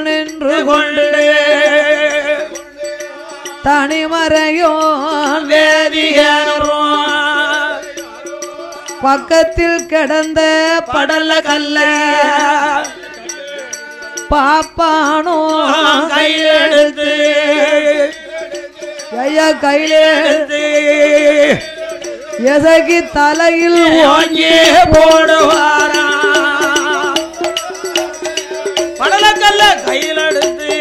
B: நின்று கொண்டு தனிமறையும் பக்கத்தில் கிடந்த படல கல்ல பாப்பானோ கையெடுத்து ஐயா கையெடுத்து எசகி தலையில் ஓங்கி போடுவாரா. படல கல்ல கையில் எடுத்து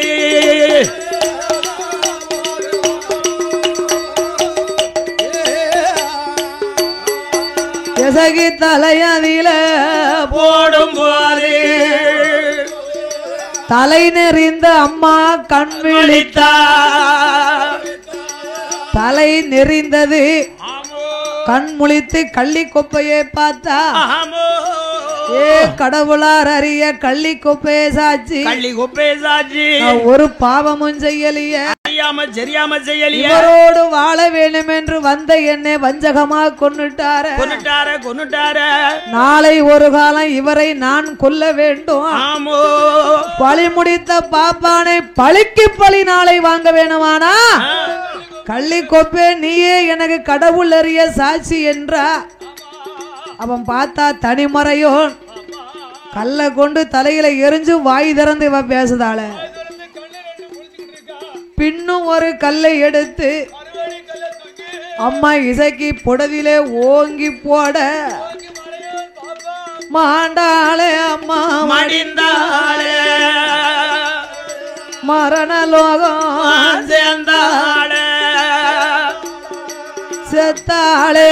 B: எசகி தலையதில போடும் போது தலை நெறிந்த அம்மா கண் விழித்தார். தலை நெறிந்தது, கண் முழித்து கள்ளி கொப்பையை பார்த்தா ஏ கடவுளார் அறிய கள்ளி கொப்பையை சாட்சி ஒரு பாவமும் செய்யலையே இவரோடு வாழ வேண்டும் என்று வந்த என்னை வஞ்சகமா கொன்னுட்டார. நாளை ஒரு காலம் இவரை நான் கொல்ல வேண்டும். பழி முடித்த பாப்பானை பழிக்கு பழி நாளை வாங்க வேணுமானா கள்ளி கொப்பே நீயே எனக்கு கடவுள் அறிய சாட்சி என்றா. அவன் பார்த்தா தனிமறையோன் கல்ல கொண்டு தலையில எரிஞ்சு வாய் திறந்து இவன் பேசுதாள. பின்னும் ஒரு கல்லை எடுத்து அம்மா இசைக்கு புடதிலே ஓங்கி போட மாண்டாளே அம்மா மடிந்தாளே மரண லோகம் சேர்ந்தாளே செத்தாளே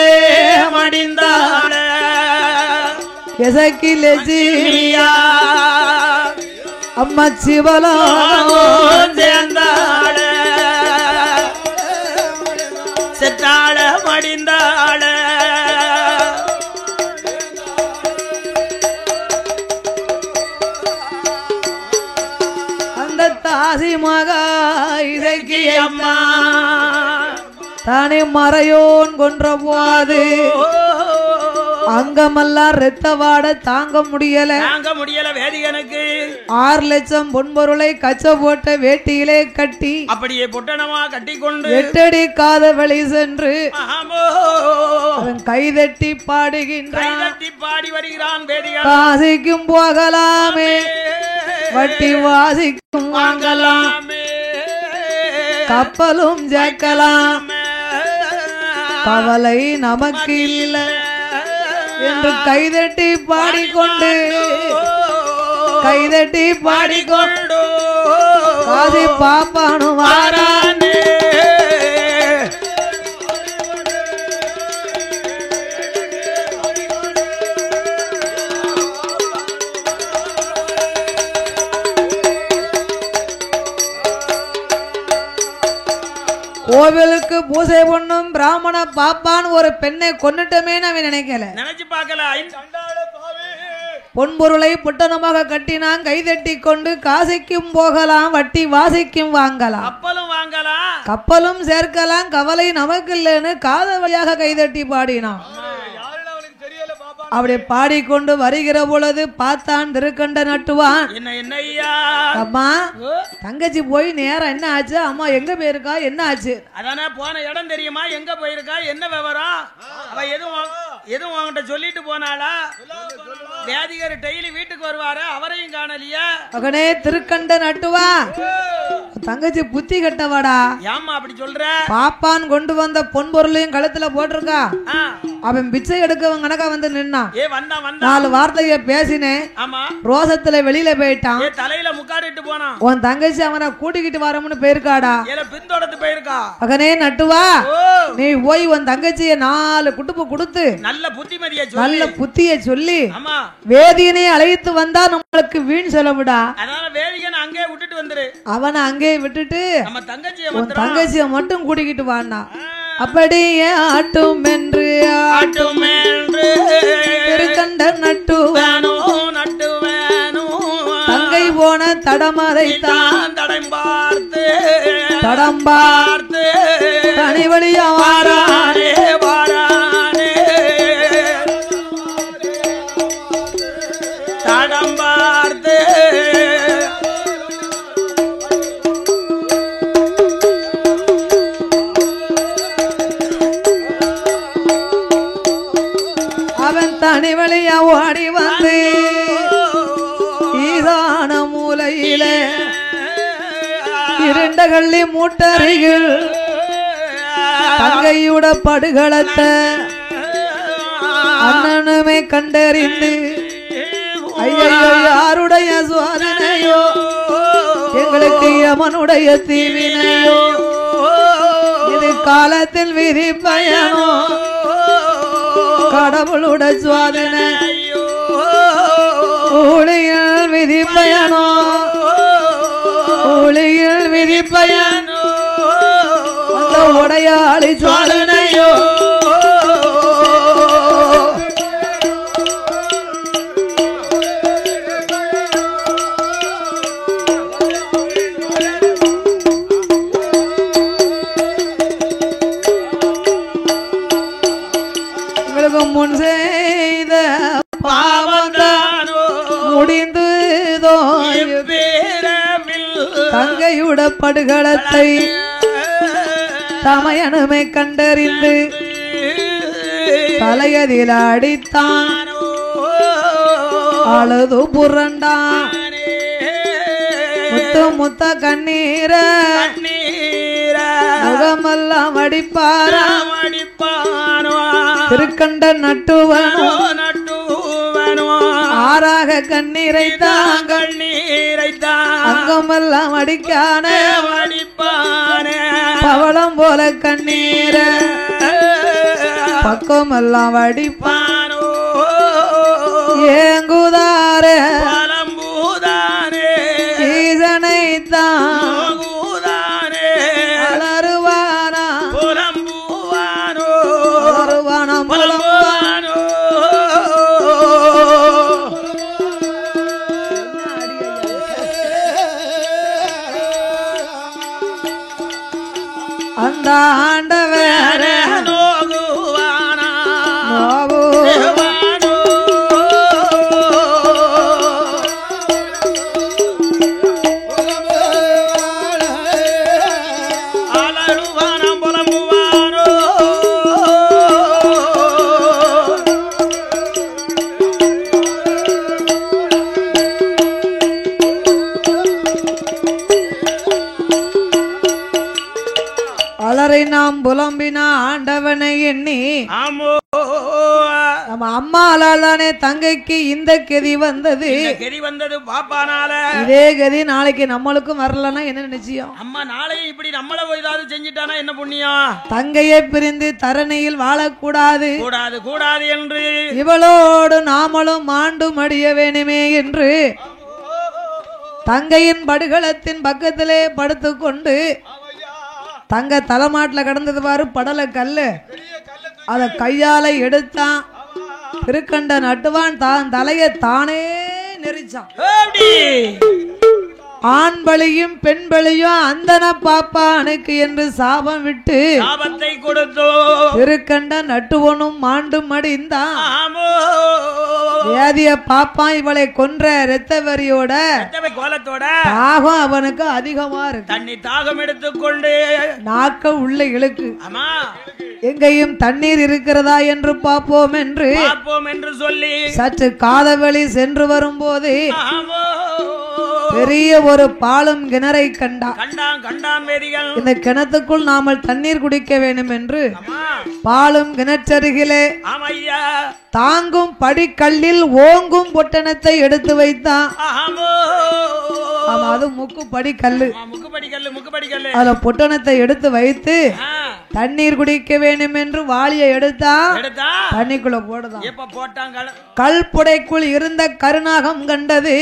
B: மடிந்தாளே எசக்கி லெஜியா அம்மா சிவலோகம் சேர்ந்தாளே செத்தாள மடிந்தாள. அந்த தாசி மகா இசைக்கு அம்மா தானே மறையோன் கொன்ற போது அங்கமெல்லாம் ரத்த வாட தாங்க முடியல வேதிகனுக்கு 6 லட்சம் பொன்பொருளை கச்ச போட்ட வேட்டியிலே கட்டி அப்படியே பொட்டனமா கட்டி கொண்டு 8 அடி காத வழி சென்று அவன் கைதட்டி பாடுகின்றான். பாடி வருகிறான் வேதிகன். காசிக்கும் போகலாமே வட்டி வாசிக்கும் வாங்கலாமே கப்பலும் ஜெக்கலாம் கவலை நமக்கு இல்லை என்று கைதட்டி பாடிக்கொண்டு காசி பாப்பானு வாரானே. கோவிலுக்கு பூசை பண்ணும் பிராமண பாப்பான் ஒரு பெண்ணை கொன்னுட்டமே அவன் நினைக்கல, நினைச்சு பார்க்கல. பொன்பொருளை புட்டனமாக கட்டினான். கைதட்டி கொண்டு காசிக்கும் போகலாம் வட்டி வாசிக்கும் வாங்கலாம் கப்பலும் சேர்க்கலாம் கவலை நமக்கு இல்லைன்னு காத வழியாக கைதட்டி பாடினான். அப்படி பாடிக்கொண்டு வருகிற பொழுது பார்த்தான் திருக்கண்ட நட்டுவான். அம்மா தங்கச்சி போய் நேரம் என்ன ஆச்சு? அம்மா எங்க போயிருக்கா? என்ன ஆச்சு?
C: அதானே போன இடம் தெரியுமா? எங்க போயிருக்கா? என்ன விவரம்? அவ எதுவும் அவன்கிட்ட சொல்லிட்டு போனாளா? வேதிகர் டெய்லி வீட்டுக்கு வருவாரு, அவரையும் காணலையா?
B: மகனே திருக்கண்ட நட்டுவா தங்கச்சி புத்தி கட்டவாடா.
C: ஏமா அப்படி சொல்ற?
B: பாப்பான் கொண்டு வந்த பொன் பொருளையும் கழுத்துல போட்டிருக்கா. அவன் பிச்சை எடுக்கவன் கணக்கா வந்து நின்னான். 4 வார்த்தைய பேசினேன். ரோசத்துல வெளியில போயிட்டான்.
C: தலையில முக்காடிட்டு போனான்.
B: உன் தங்கச்சி அவனை கூட்டிக்கிட்டு வரமுன்னு போயிருக்காடா.
C: பின்தொடர்ந்து போயிருக்கா.
B: மகனே நட்டுவா, நீ போய் உன் தங்கச்சிய 4 குட்டுப்பு கொடுத்து நல்ல புத்திய சொல்லி வேதியனை அழைத்து வந்தா நம்மளுக்கு வீண் செலவுடா.
C: அங்கே விட்டுட்டு வந்துரு. அவனை
B: அங்கே விட்டுட்டு உன் தங்கச்சிய மட்டும் கூட்டிக்கிட்டு வானா. அப்படியே ஆட்டும் என்று திருக்கண்ட நட்டுவானோ தங்கை போன தடமதைத்தான் தடம் பார்த்து தனி வழியா வாரானே
C: தடம் பார்த்து
B: அவன் தனி வழியா ஓடி வந்து ஈசான மூலையில இரண்ட கள்ளி மூட்டறிகள் தங்கையுட படுகளத்தை அண்ணனுமே கண்டறிந்து ஐயோ யாருடைய சுவாதனையோ எங்களுக்கு யமனுடைய தீவினையோ இது காலத்தில் விதி பயனோ கடவுளோட சுவாதனை ஊழியல் விதி பயனோ ஊழியல் விதி பயனோ அந்த உடையாளி சுவாதனையோ முன் செய்த பாவந்தானோ முடிந்ததோ தங்கையுட படுகளத்தை தமையனுமை கண்டறிந்து தலையதில் அடித்தான் அழுது புரண்டான் முத்து முத்த கண்ணீர முகமெல்லாம் அடிப்பாரா திருக்கண்ட நட்டுவனோ ஆறாக கண்ணீரை அங்கமெல்லாம் அடிக்கான பவளம் போல கண்ணீர பக்கமெல்லாம் அடிப்பானோ ஏங்குதாரே ஈசனைத்தான் அந்த ஆண்டவர நாம் புலம்பினா ஆண்டவனை எண்ணி நம்ம அம்மாளால் தானே தங்கைக்கு இந்த கதி வந்தது
C: பாப்பானால.
B: இதே கதி நாளைக்கு நம்மளுக்கும் வரலன்னா என்ன நிச்சயம்?
C: அம்மா நாளைக்கு இப்படி நம்மள ஏதாவது செஞ்சிட்டானா என்ன புண்ணியம்?
B: தங்கையை பிரிந்து தரணியில் வாழக்கூடாது
C: கூடாது கூடாது என்று
B: இவளோடு நாமளும் மாண்டு மடிய வேணுமே என்று தங்கையின் படுகளத்தின் பக்கத்திலே படுத்துக்கொண்டு தங்க தலைமாட்டில் கடந்தது பாரு படலை கல்லு அத கையால எடுத்தான். திருக்கண்ட நட்டுவான் தான் தலையை தானே நெரிச்சான். ஆண் பலியும் பெண் பலியும் அந்தன பாப்பானுக்கு என்று சாபம் விட்டு
C: சாபத்தை கொடுத்தோ
B: திருக்கண்ட நட்டுவனும் மாண்டு மடிந்தான். வியாதிய பாப்பான் இவளை கொன்ற இரத்த வரியோட
C: கோலத்தோட
B: தாகம் அவனுக்கு அதிகமா இருக்கு.
C: தண்ணி தாகம் எடுத்துக்கொண்டு
B: நாக்க உள்ள இழுக்கு. எங்கேயும் தண்ணீர் இருக்கிறதா என்று பார்ப்போம் என்று
C: சொல்லி
B: சற்று காதவழி சென்று வரும்போது பெரிய ஒரு பாலும் கிணறை கண்டான்.
C: கண்டான் வேதிகள்.
B: இந்த கிணத்துக்குள் நாமல் தண்ணீர் குடிக்க வேண்டும் என்று பாலும் கிணற்றருகிலே தாங்கும் படிக்கல்லில் ஓங்கும் பொட்டணத்தை எடுத்து வைத்தான். அது முக்கு படிக்கல்லு. அதுல பொட்டணத்தை எடுத்து வைத்து தண்ணீர் குடிக்க வேண்டும் என்று வாளியை எடுத்தா தண்ணிக்குள்ள போடுதான். கல்புடைக்குள் இருந்த கருநாகம் கண்டது.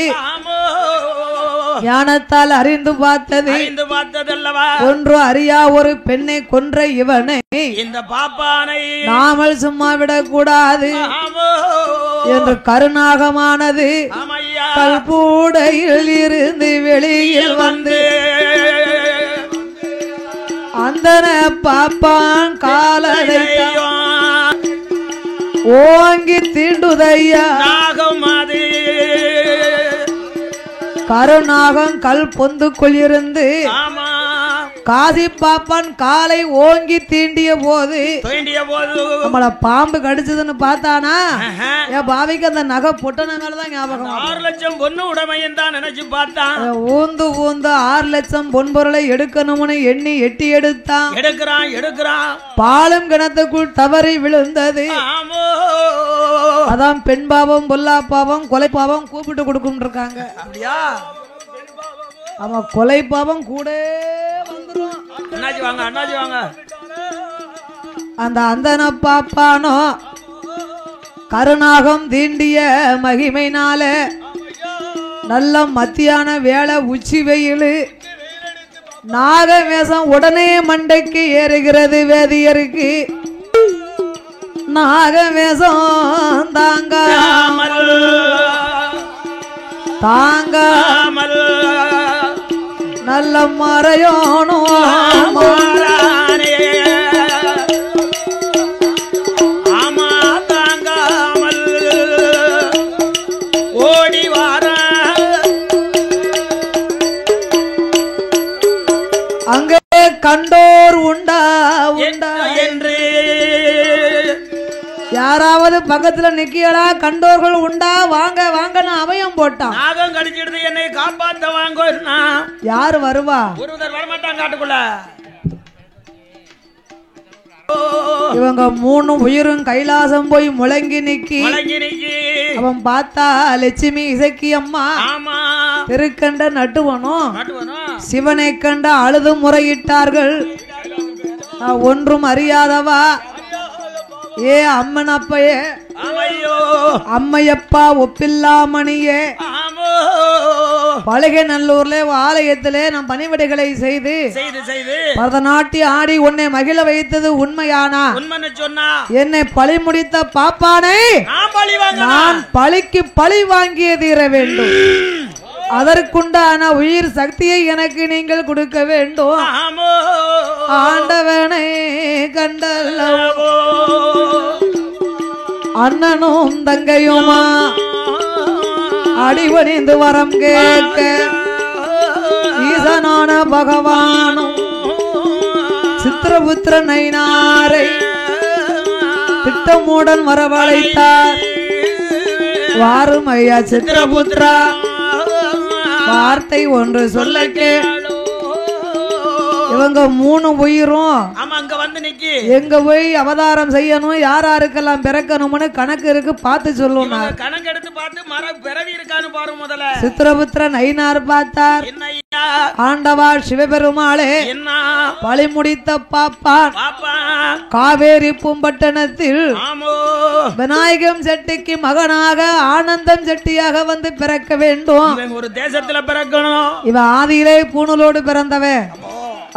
B: ஞானத்தால் அறிந்து பார்த்தது. ஒன்று அறியா ஒரு பெண்ணை கொன்ற இவனை
C: இந்த பாப்பானை
B: நாமல் சும்மா விடக்கூடாது என்று கருநாகமானது கல்பூடையில் இருந்து வெளியில் வந்து அந்தன பாப்பான் காலனை ஓங்கி தீண்டுதையா. கருநாகம் கல் பொந்துக்குள் இருந்து காசி பாப்பான் காலை ஓங்கி தீண்டிய போது நம்மள பாம்பு கடிச்சதுன்னு பார்த்தானா என் பாவிக்கு அந்த நகை பொட்டன மேலதான் ஞாபகம்.
C: 6 லட்சம் பொண்ணு உடமையன் தான் நினைச்சு பார்த்தான்.
B: ஊந்து 6 லட்சம் பொன்பொருளை எடுக்கணும்னு எண்ணி எட்டி எடுத்தான்.
C: எடுக்கிறான்.
B: பாலும் கிணத்துக்குள் தவறி விழுந்தது. அதான் பெண் பாவம் பொல்லா பாவம் கொலை பாவம் கூப்பிட்டு கொடுக்கும் இருக்காங்க. ஆமா, கொலை பாவம் கூட அந்த அந்தன பாப்பானோ கருநாகம் தீண்டிய மகிமைனால நல்ல மத்தியான வேலை உச்சி வெயில் நாகவேஷம் உடனே மண்டைக்கு ஏறுகிறது. வேதியருக்கு நாகவேஷம் தாங்காமல் நல்ல மறையோனோ
C: தாங்காமல் ஓடி வார
B: அங்கே கண்டோர் உண்டா என்று யாராவது பக்கத்துல நிக்கியடா கண்டோர்கள் உண்டா வாங்க வாங்கன்னு அபயம் போட்டான்.
C: நாகம் கடிச்சிடுது என்னை காப்பாத்த வாங்க.
B: யாரு வருவா?
C: ஒருவர் வரமாட்டான் காட்டுக்குள்ள.
B: இவங்க 3 உயிரும் கைலாசம் போய் முழங்கி நிக்கி அவன் பார்த்தா லட்சுமி இசக்கி அம்மா திருக்கண்ட நட்டுவனும் சிவனை கண்ட அழுது முறையிட்டார்கள். ஒன்றும் அறியாதவா ஏ அம்மன் அப்பையே அம்மையப்பா ஒப்பில்லாமணியே பழகை நல்லூர்ல ஆலயத்திலே நம் பணிவிடைகளை செய்து பரதநாட்டியம் ஆடி உன்னை மகிழ வைத்தது உண்மையானா? என்னை பழி முடித்த பாப்பானை நான் பழிக்கு பழி வாங்கிய தீர வேண்டும். அதற்குண்டான உயிர் சக்தியை எனக்கு நீங்கள் கொடுக்க வேண்டும். ஆண்டவனை கண்டல்லவோ அண்ணனும் தங்கையுமா அடிபணிந்து வரம் கேட்க ஈசனான பகவானும் சித்திரபுத்திர நைனாரை திட்டமுடன் வரவழைத்தார். வாரும் ஐயா சித்திரபுத்திரா, வார்த்தை ஒன்று சொல்ல கேளு. இவங்க 3 உயிரும்
C: அங்க வந்து நிக்கி
B: எங்க போய் அவதாரம் செய்யணும், யாராருக்கெல்லாம் பிறக்கணும்னு கணக்கு இருக்கு, பார்த்து சொல்லணும்.
C: கணக்கு எடுத்து பார்த்து மர பிறவி இருக்கான்னு பாரு. முதல்ல
B: சித்திரபுத்திரன் ஐனார் பார்த்தார். ஆண்டவா சிவபெருமாளே பழி முடித்த பாப்பான் காவேரி பூம்பட்டணத்தில் விநாயகம் செட்டிக்கு மகனாக ஆனந்தம் செட்டியாக வந்து பிறக்க வேண்டும்.
C: ஒரு தேசத்துல பிறக்கணும்.
B: இவன் ஆதியிலே பூணூலோடு பிறந்தவன்.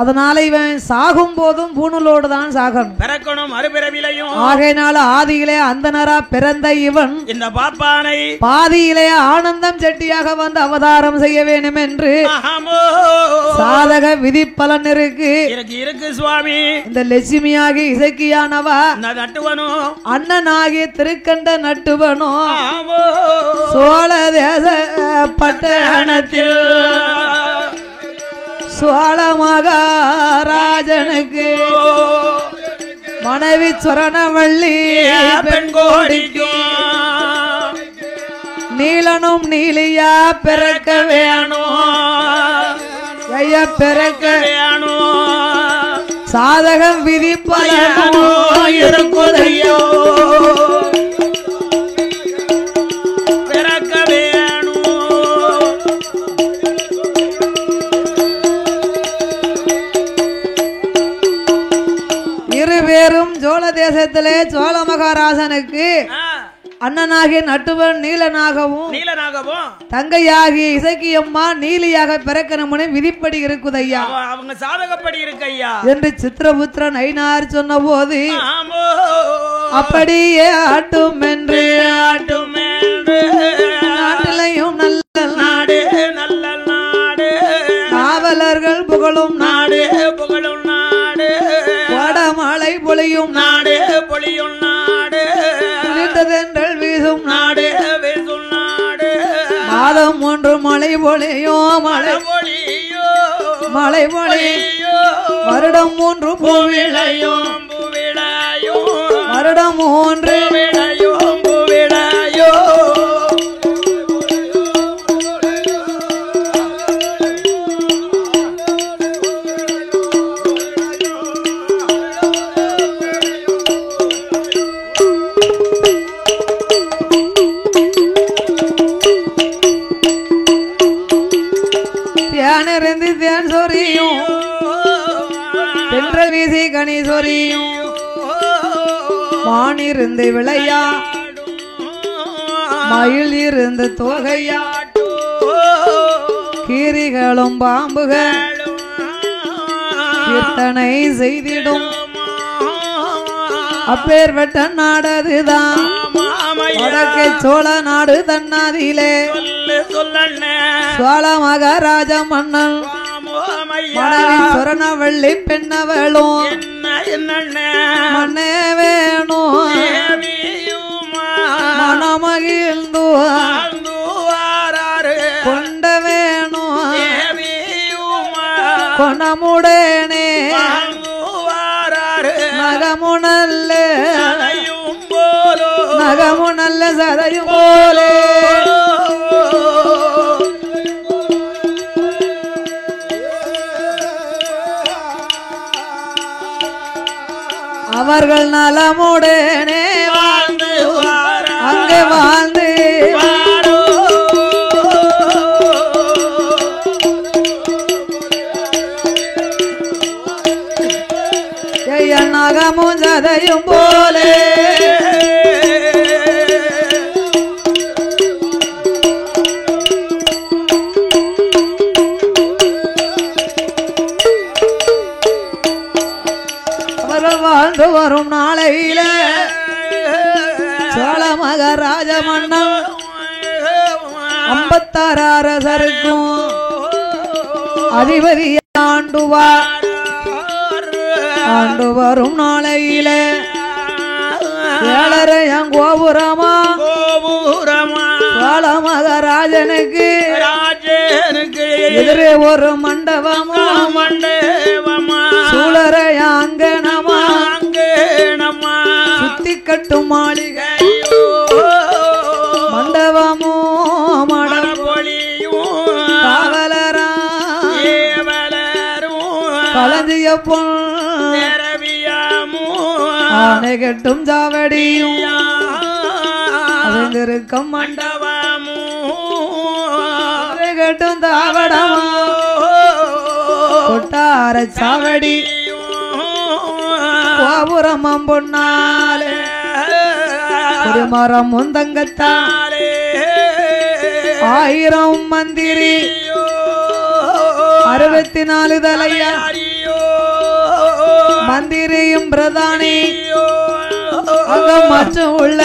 B: அதனால இவன் சாகும் போதும் பூணூலோடு தான் சாகணும்,
C: பிறக்கணும் மறுபிறவிலையும்.
B: ஆகையினால ஆதியிலே அந்தனரா பிறந்த இவன்
C: இந்த பாப்பானை
B: பாதியிலே ஆனந்தம் செட்டியாக வந்து அவதாரம் செய்ய வேண்டும் என்று சாதக விதி பலன் இருக்கு
C: சுவாமி.
B: இந்த லட்சுமியாகி இசக்கியானவா
C: நட்டுவனும்
B: அண்ணனாகிய திருக்கண்ட நட்டுவனும் சோழ தேச பட்டணத்தில் சோழ மகாராஜனுக்கு மனைவி சொரணவள்ளி பெண் கோடிக்கும் நீலனும் நீலியா பிறக்க வேணும் ஐயா பிறக்க வேணும் சாதகம் விதிப்பயனோ இருக்குதையோ பிறக்க வேணும் இருவேரும் சோழ தேசத்திலே சோழ மகாராஜனுக்கு அண்ணனாகிய நட்டுவன் நீலனாகவும் தங்கையாகிய இசக்கியம்மா நீலியாக பிறக்கணும்னு விதிப்படி இருக்குதையா
C: அவங்க சாதகப்படி இருக்கையா
B: என்று சித்திரபுத்திரன் ஐநார் சொன்ன போது அப்படியே ஆட்டும் என்று நாட்டிலையும் நல்ல நாடு நல்ல நாடு காவலர்கள் புகழும் நாடு வடமழை பொழியும் நாடு குளிர்ந்ததென்றல் வீசும் நாடு மாதம் ஒன்று மழை பொழியும் மழை பொழியும் வருடம் மூன்று பூவிளையும் வருடம் மூன்று தேனிருந்து தேன் சொரியும் தென்றல் வீசி கனி சொரியும் மானிருந்து விளையா மயில் இருந்து தோகையா கீரிகளும் பாம்புகள் கீர்த்தனை செய்திடும் அப்பேர் வெட்ட நாடதுதான் வடக்கே சோழ நாடு தன்னாதிலே சோழ மகாராஜ மன்னன் மனைவி சொரணவள்ளி பெண்ணவளும் மண்ணே வேணும் மனமகிழ்ந்து கொண்ட வேணும் கொணமுடனே நகமுனல்ல சதையும் போலே அவர்கள் நலமுடனே வாழ்ந்து அங்கே வாழ்ந்து நகமும் சதையும் போலே வாழ்ந்து வரும் நாளையில சோழ மகாராஜ மன்னன் 56 அரசருக்கும் அதிபதி ஆண்டு வரும் நாளையில 7 கோபுரமா சோழ மகாராஜனுக்கு எதிரே ஒரு மண்டபமா சூழரைய அங்கனமா சுத்தி கட்டும் மாளிகை மண்டபமோ மடப்பொழியும் காவலரா களஞ்சிய ஆனை கட்டும் சாவடியும் அதிருக்கும் மண்டபமும் கட்டும் தாவடமா கொட்டார சாவடி கோபுரமம் பொன்னாலே மரம் முந்தங்கத்தாலே 1000 மந்திரி 64 தலையா மந்திரியும் பிரதானி அங்க மற்றும் உள்ள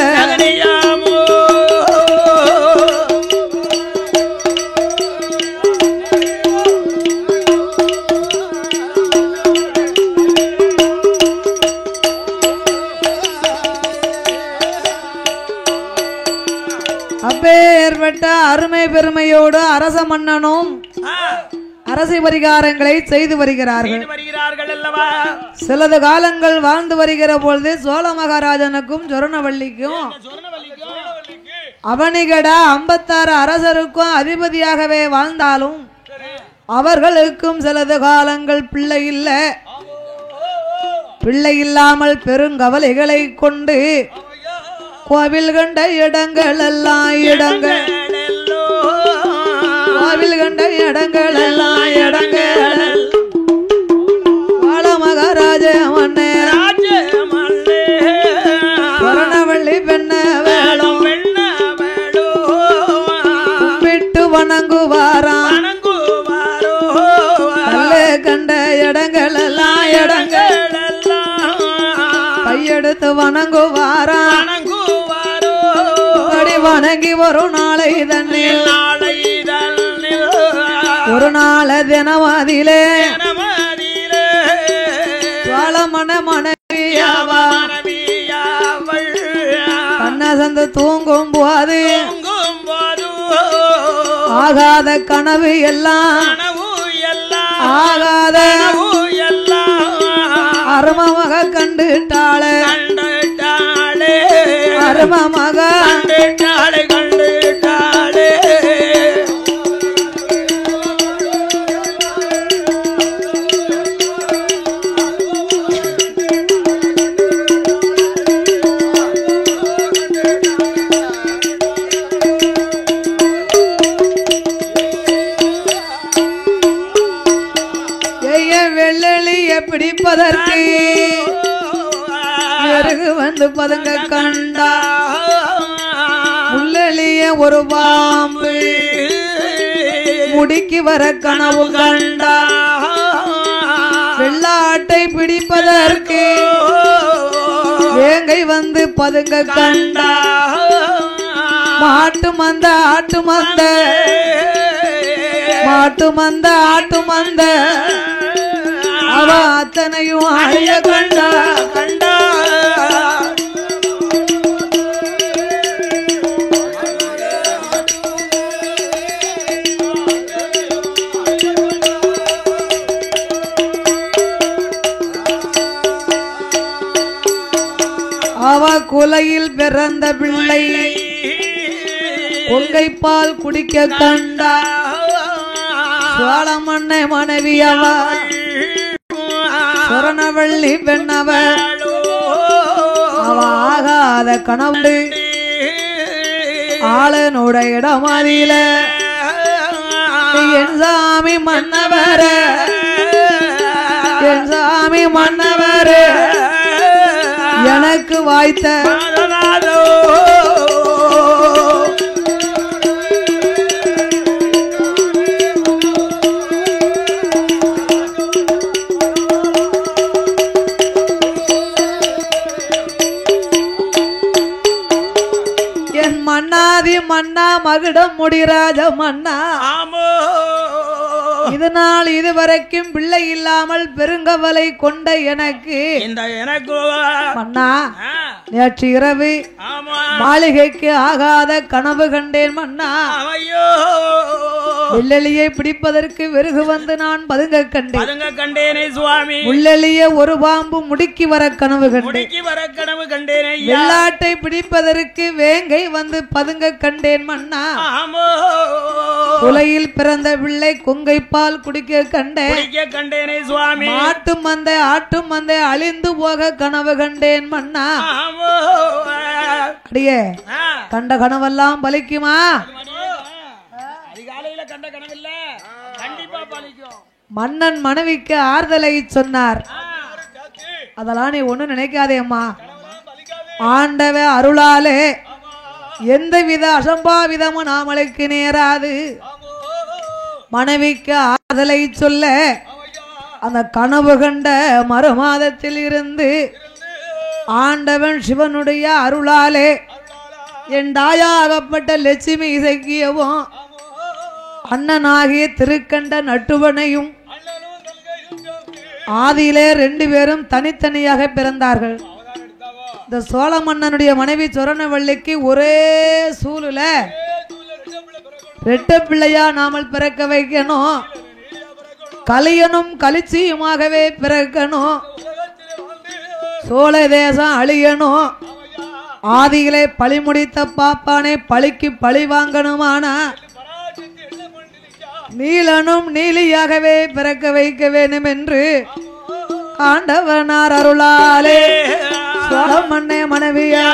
B: அப்பேற்பட்ட அருமை பெருமையோடு அரச மன்னனும் அரசு பரிகாரங்களை செய்து வருகிறார்கள் சிலது காலங்கள் வாழ்ந்து வருகிற பொழுது சோழ மகாராஜனுக்கும் சொர்ணவள்ளிக்கும் அவனிகட 56 அரசருக்கும் அதிபதியாகவே வாழ்ந்தாலும் அவர்களுக்கும் சிலது காலங்கள் பிள்ளை இல்ல. பிள்ளை இல்லாமல் பெருங்கவலைகளை கொண்டு கோவில் கண்ட இடங்கள் எல்லாம் இடங்கள் கோவில் கண்ட இடங்கள் எல்லாம் இடங்கள் வாழ மகாராஜ மன்னே சொரணவள்ளி பெண்ண வேளும் கும்பிட்டு வணங்குவாராம். கல்லு கண்ட இடங்கள் எல்லாம் இடங்கள் கையெடுத்து வணங்குவாராம். வணங்கி ஒரு நாளை தண்ணில் ஒரு நாள தினவாதிலே வாழமன மனைவியாவா கண்ணசந்து தூங்கும் போது ஆகாத கனவு எல்லாம் ஆகாத அருமமக கண்டுட்டாளே அருமமக கண்டுட்டாளே. வெள்ளெளிய பிடிப்பதற்கு வெறுகு வந்து பதுங்க கண்டா முள்ளெளிய ஒரு பாம்பு முடிக்கு வர கனவு கண்டா. வெள்ளாட்டை பிடிப்பதற்கு வேங்கை வந்து பதுங்க கண்டா. மாட்டு மந்த ஆட்டு மந்த மாட்டு மந்த ஆட்டு மந்த அவ அத்தனையும் அழிய கண்டா கண்டா. அவ குலையில் பிறந்த பிள்ளை கொங்கை பால் குடிக்க கண்டா. சோழமன்னை மனைவி அவ சொரணவள்ளி பெண்ணவ அவ ஆகாத கனவு ஆளனோட இடமாதியில என் சாமி மன்னவர என் சாமி மன்னவர எனக்கு வாய்த்த என் மன்னாதி மன்னா மகுடம் முடிராஜ மன்னா இதனால் இதுவரைக்கும் பிள்ளை இல்லாமல் பெருங்கவலை கொண்ட எனக்கு மன்னா நேற்று இரவு மாளிகைக்கு ஆகாத கனவு கண்டேன் மன்னா. முள்ளெலியை பிடிப்பதற்கு வெறுகு வந்து நான் பதுங்க கண்டேனே சுவாமி. முள்ளெலிய ஒரு பாம்பு முடுக்கி வர கனவு கண்டேன். வெள்ளாட்டை பிடிப்பதற்கு வேங்கை வந்து பதுங்க கண்டேன் மன்னா. குலையில் பிறந்த பிள்ளை கொங்கை பால் குடிக்க கண்டேனே சுவாமி. மாட்டு மந்தை ஆட்டு மந்தை அழிந்து போக கனவு கண்டேன் மன்னா. அடியே கண்ட கனவெல்லாம் பலிக்குமா? மன்னன் மனைவிக்கு ஆறுதலை சொன்னார். அதெல்லாம் நீ ஒண்ணு நினைக்காதே அம்மா. ஆண்டவ அருளாலே எந்தவித அசம்பாவிதமும் நாமளுக்கு நேராது. மனைவிக்கு ஆறுதலை சொல்ல அந்த கனவு கண்ட மறுமாதத்தில் இருந்து ஆண்டவன் சிவனுடைய அருளாலே என் தாயாகப்பட்ட லட்சுமி இசைக்கியவும் அண்ணனாகிய திருக்கண்ட நட்டுவனையும் ஆதியிலே 2 பேரும் தனித்தனியாக பிறந்தார்கள். இந்த சோழ மன்னனுடைய மனைவி சொரணவள்ளிக்கு ஒரே சூழல 2 பிள்ளையா நாமல் பிறக்க வைக்கணும். கலியனும் கலிச்சியுமாகவே பிறக்கணும். சோழ தேசம் அழியணும். ஆதியிலே பழி முடித்த பாப்பானே பழிக்கு பழி வாங்கணுமானா நீலனும் நீலியாகவே பிறக்க வைக்க வேண்டும் என்று ஆண்டவனார் அருளாலே மண்ணே மனைவியா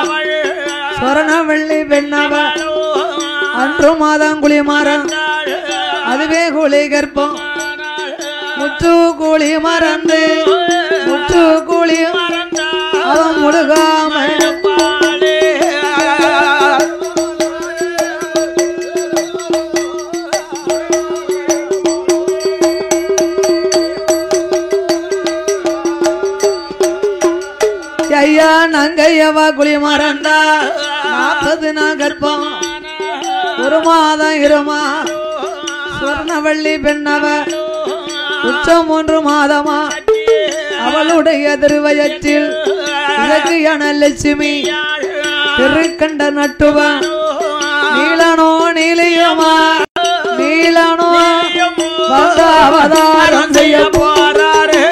B: சொரண வெள்ளி பெண்ணாவ அன்று மாதம் குழி மரம் அதுவே குழி கற்பம் முச்சு கூலி மறந்து முச்சு கூலி அவன் முழுகாம ஐயா நங்கையவா குழி மறந்தா 40 நாள் கற்பம் ஒரு மாதம் இருமா சுவர்ணவள்ளி பெண்ணவ உச்சம் 3 மாதமா அவளுடைய திருவயத்தில் இதற்கு என லட்சுமி திருக்கண்ட நட்டுவன் நீலனோ நீலியுமா நீலனோ அவதாரம் செய்ய போறாரு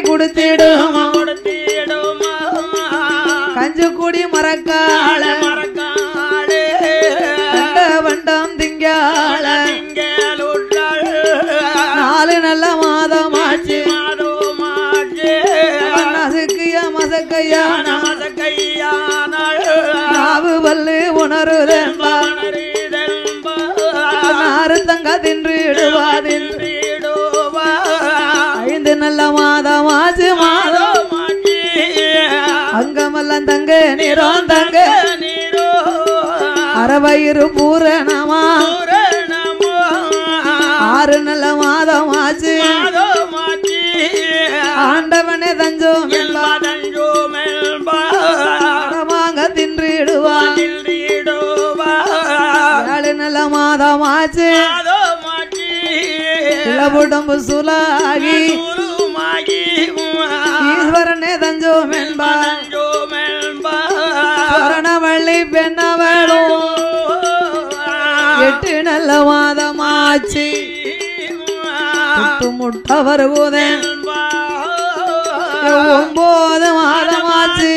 B: கொடுத்திடுமா கஞ்சு கூடி மரக்கால வண்டம் திங்கால 4 நல்ல மாதமாச்சு மசக்கையா மசக்கையான நாவு பல்லு உணருதென்பா நாறு தங்க தின்றுடுவாதில் 5 நல்ல மாதமாச்சு மாதம் அங்கமெல்லாம் தங்க நீரோம் தங்க அரவயிறு பூரணமா 6 நல்ல மாதமாச்சு ஆண்டவனே தஞ்சோம் வாங்க தின்றுடுவான் 7 நல்ல மாதமாச்சு இளவுடம்பு சுலாகி ஈஸ்வரனே தஞ்சோம் என்பார் சரணவள்ளி பெண்ணவளும் 8 நல்ல மாதமாச்சு முட்ட வருவதேன் 9 மாதமாச்சு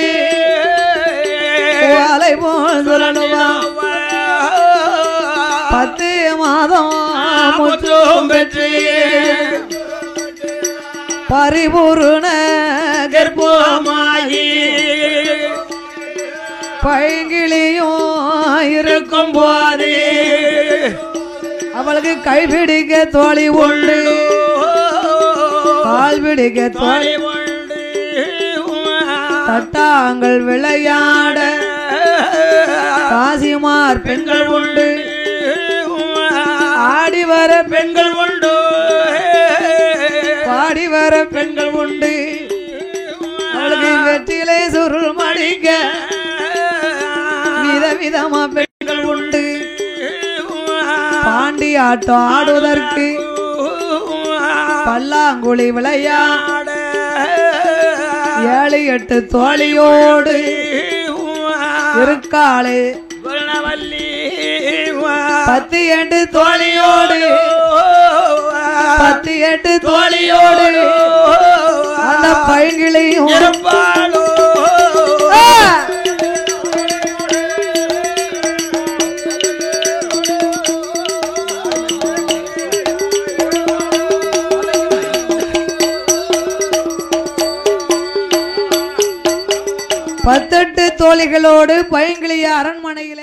B: அலை போல் சுரணுவான் 10 மாதம் முற்றும் பெற்று பரிபூர்ண கர்ப்பமாகி பைங்கிளியும் இருக்கும் போது அவளுக்கு கைபிடிக்க தோழி உண்டு கால் பிடிக்க தோழி உண்டு தட்டாங்கள் விளையாட காசிமார் பெண்கள் உண்டு ஆடி வர பெண்கள் உண்டு பாடி வர பெண்கள் உண்டு அவளுக்கு வெற்றிலை சுருள் மடிக்க விதவிதமா பெண்கள் உண்டு பாண்டி ஆட்டம் ஆடுவதற்கு பல்லாங்குழி விளையாட 7-8 தோழியோடு இருக்காளே 10-8 தோழியோடு 10-8 தோழியோடு அந்த பைங்கிளையும் பத்தெட்டு தோழிகளோடு பைங்கிளிய அரண்மனையில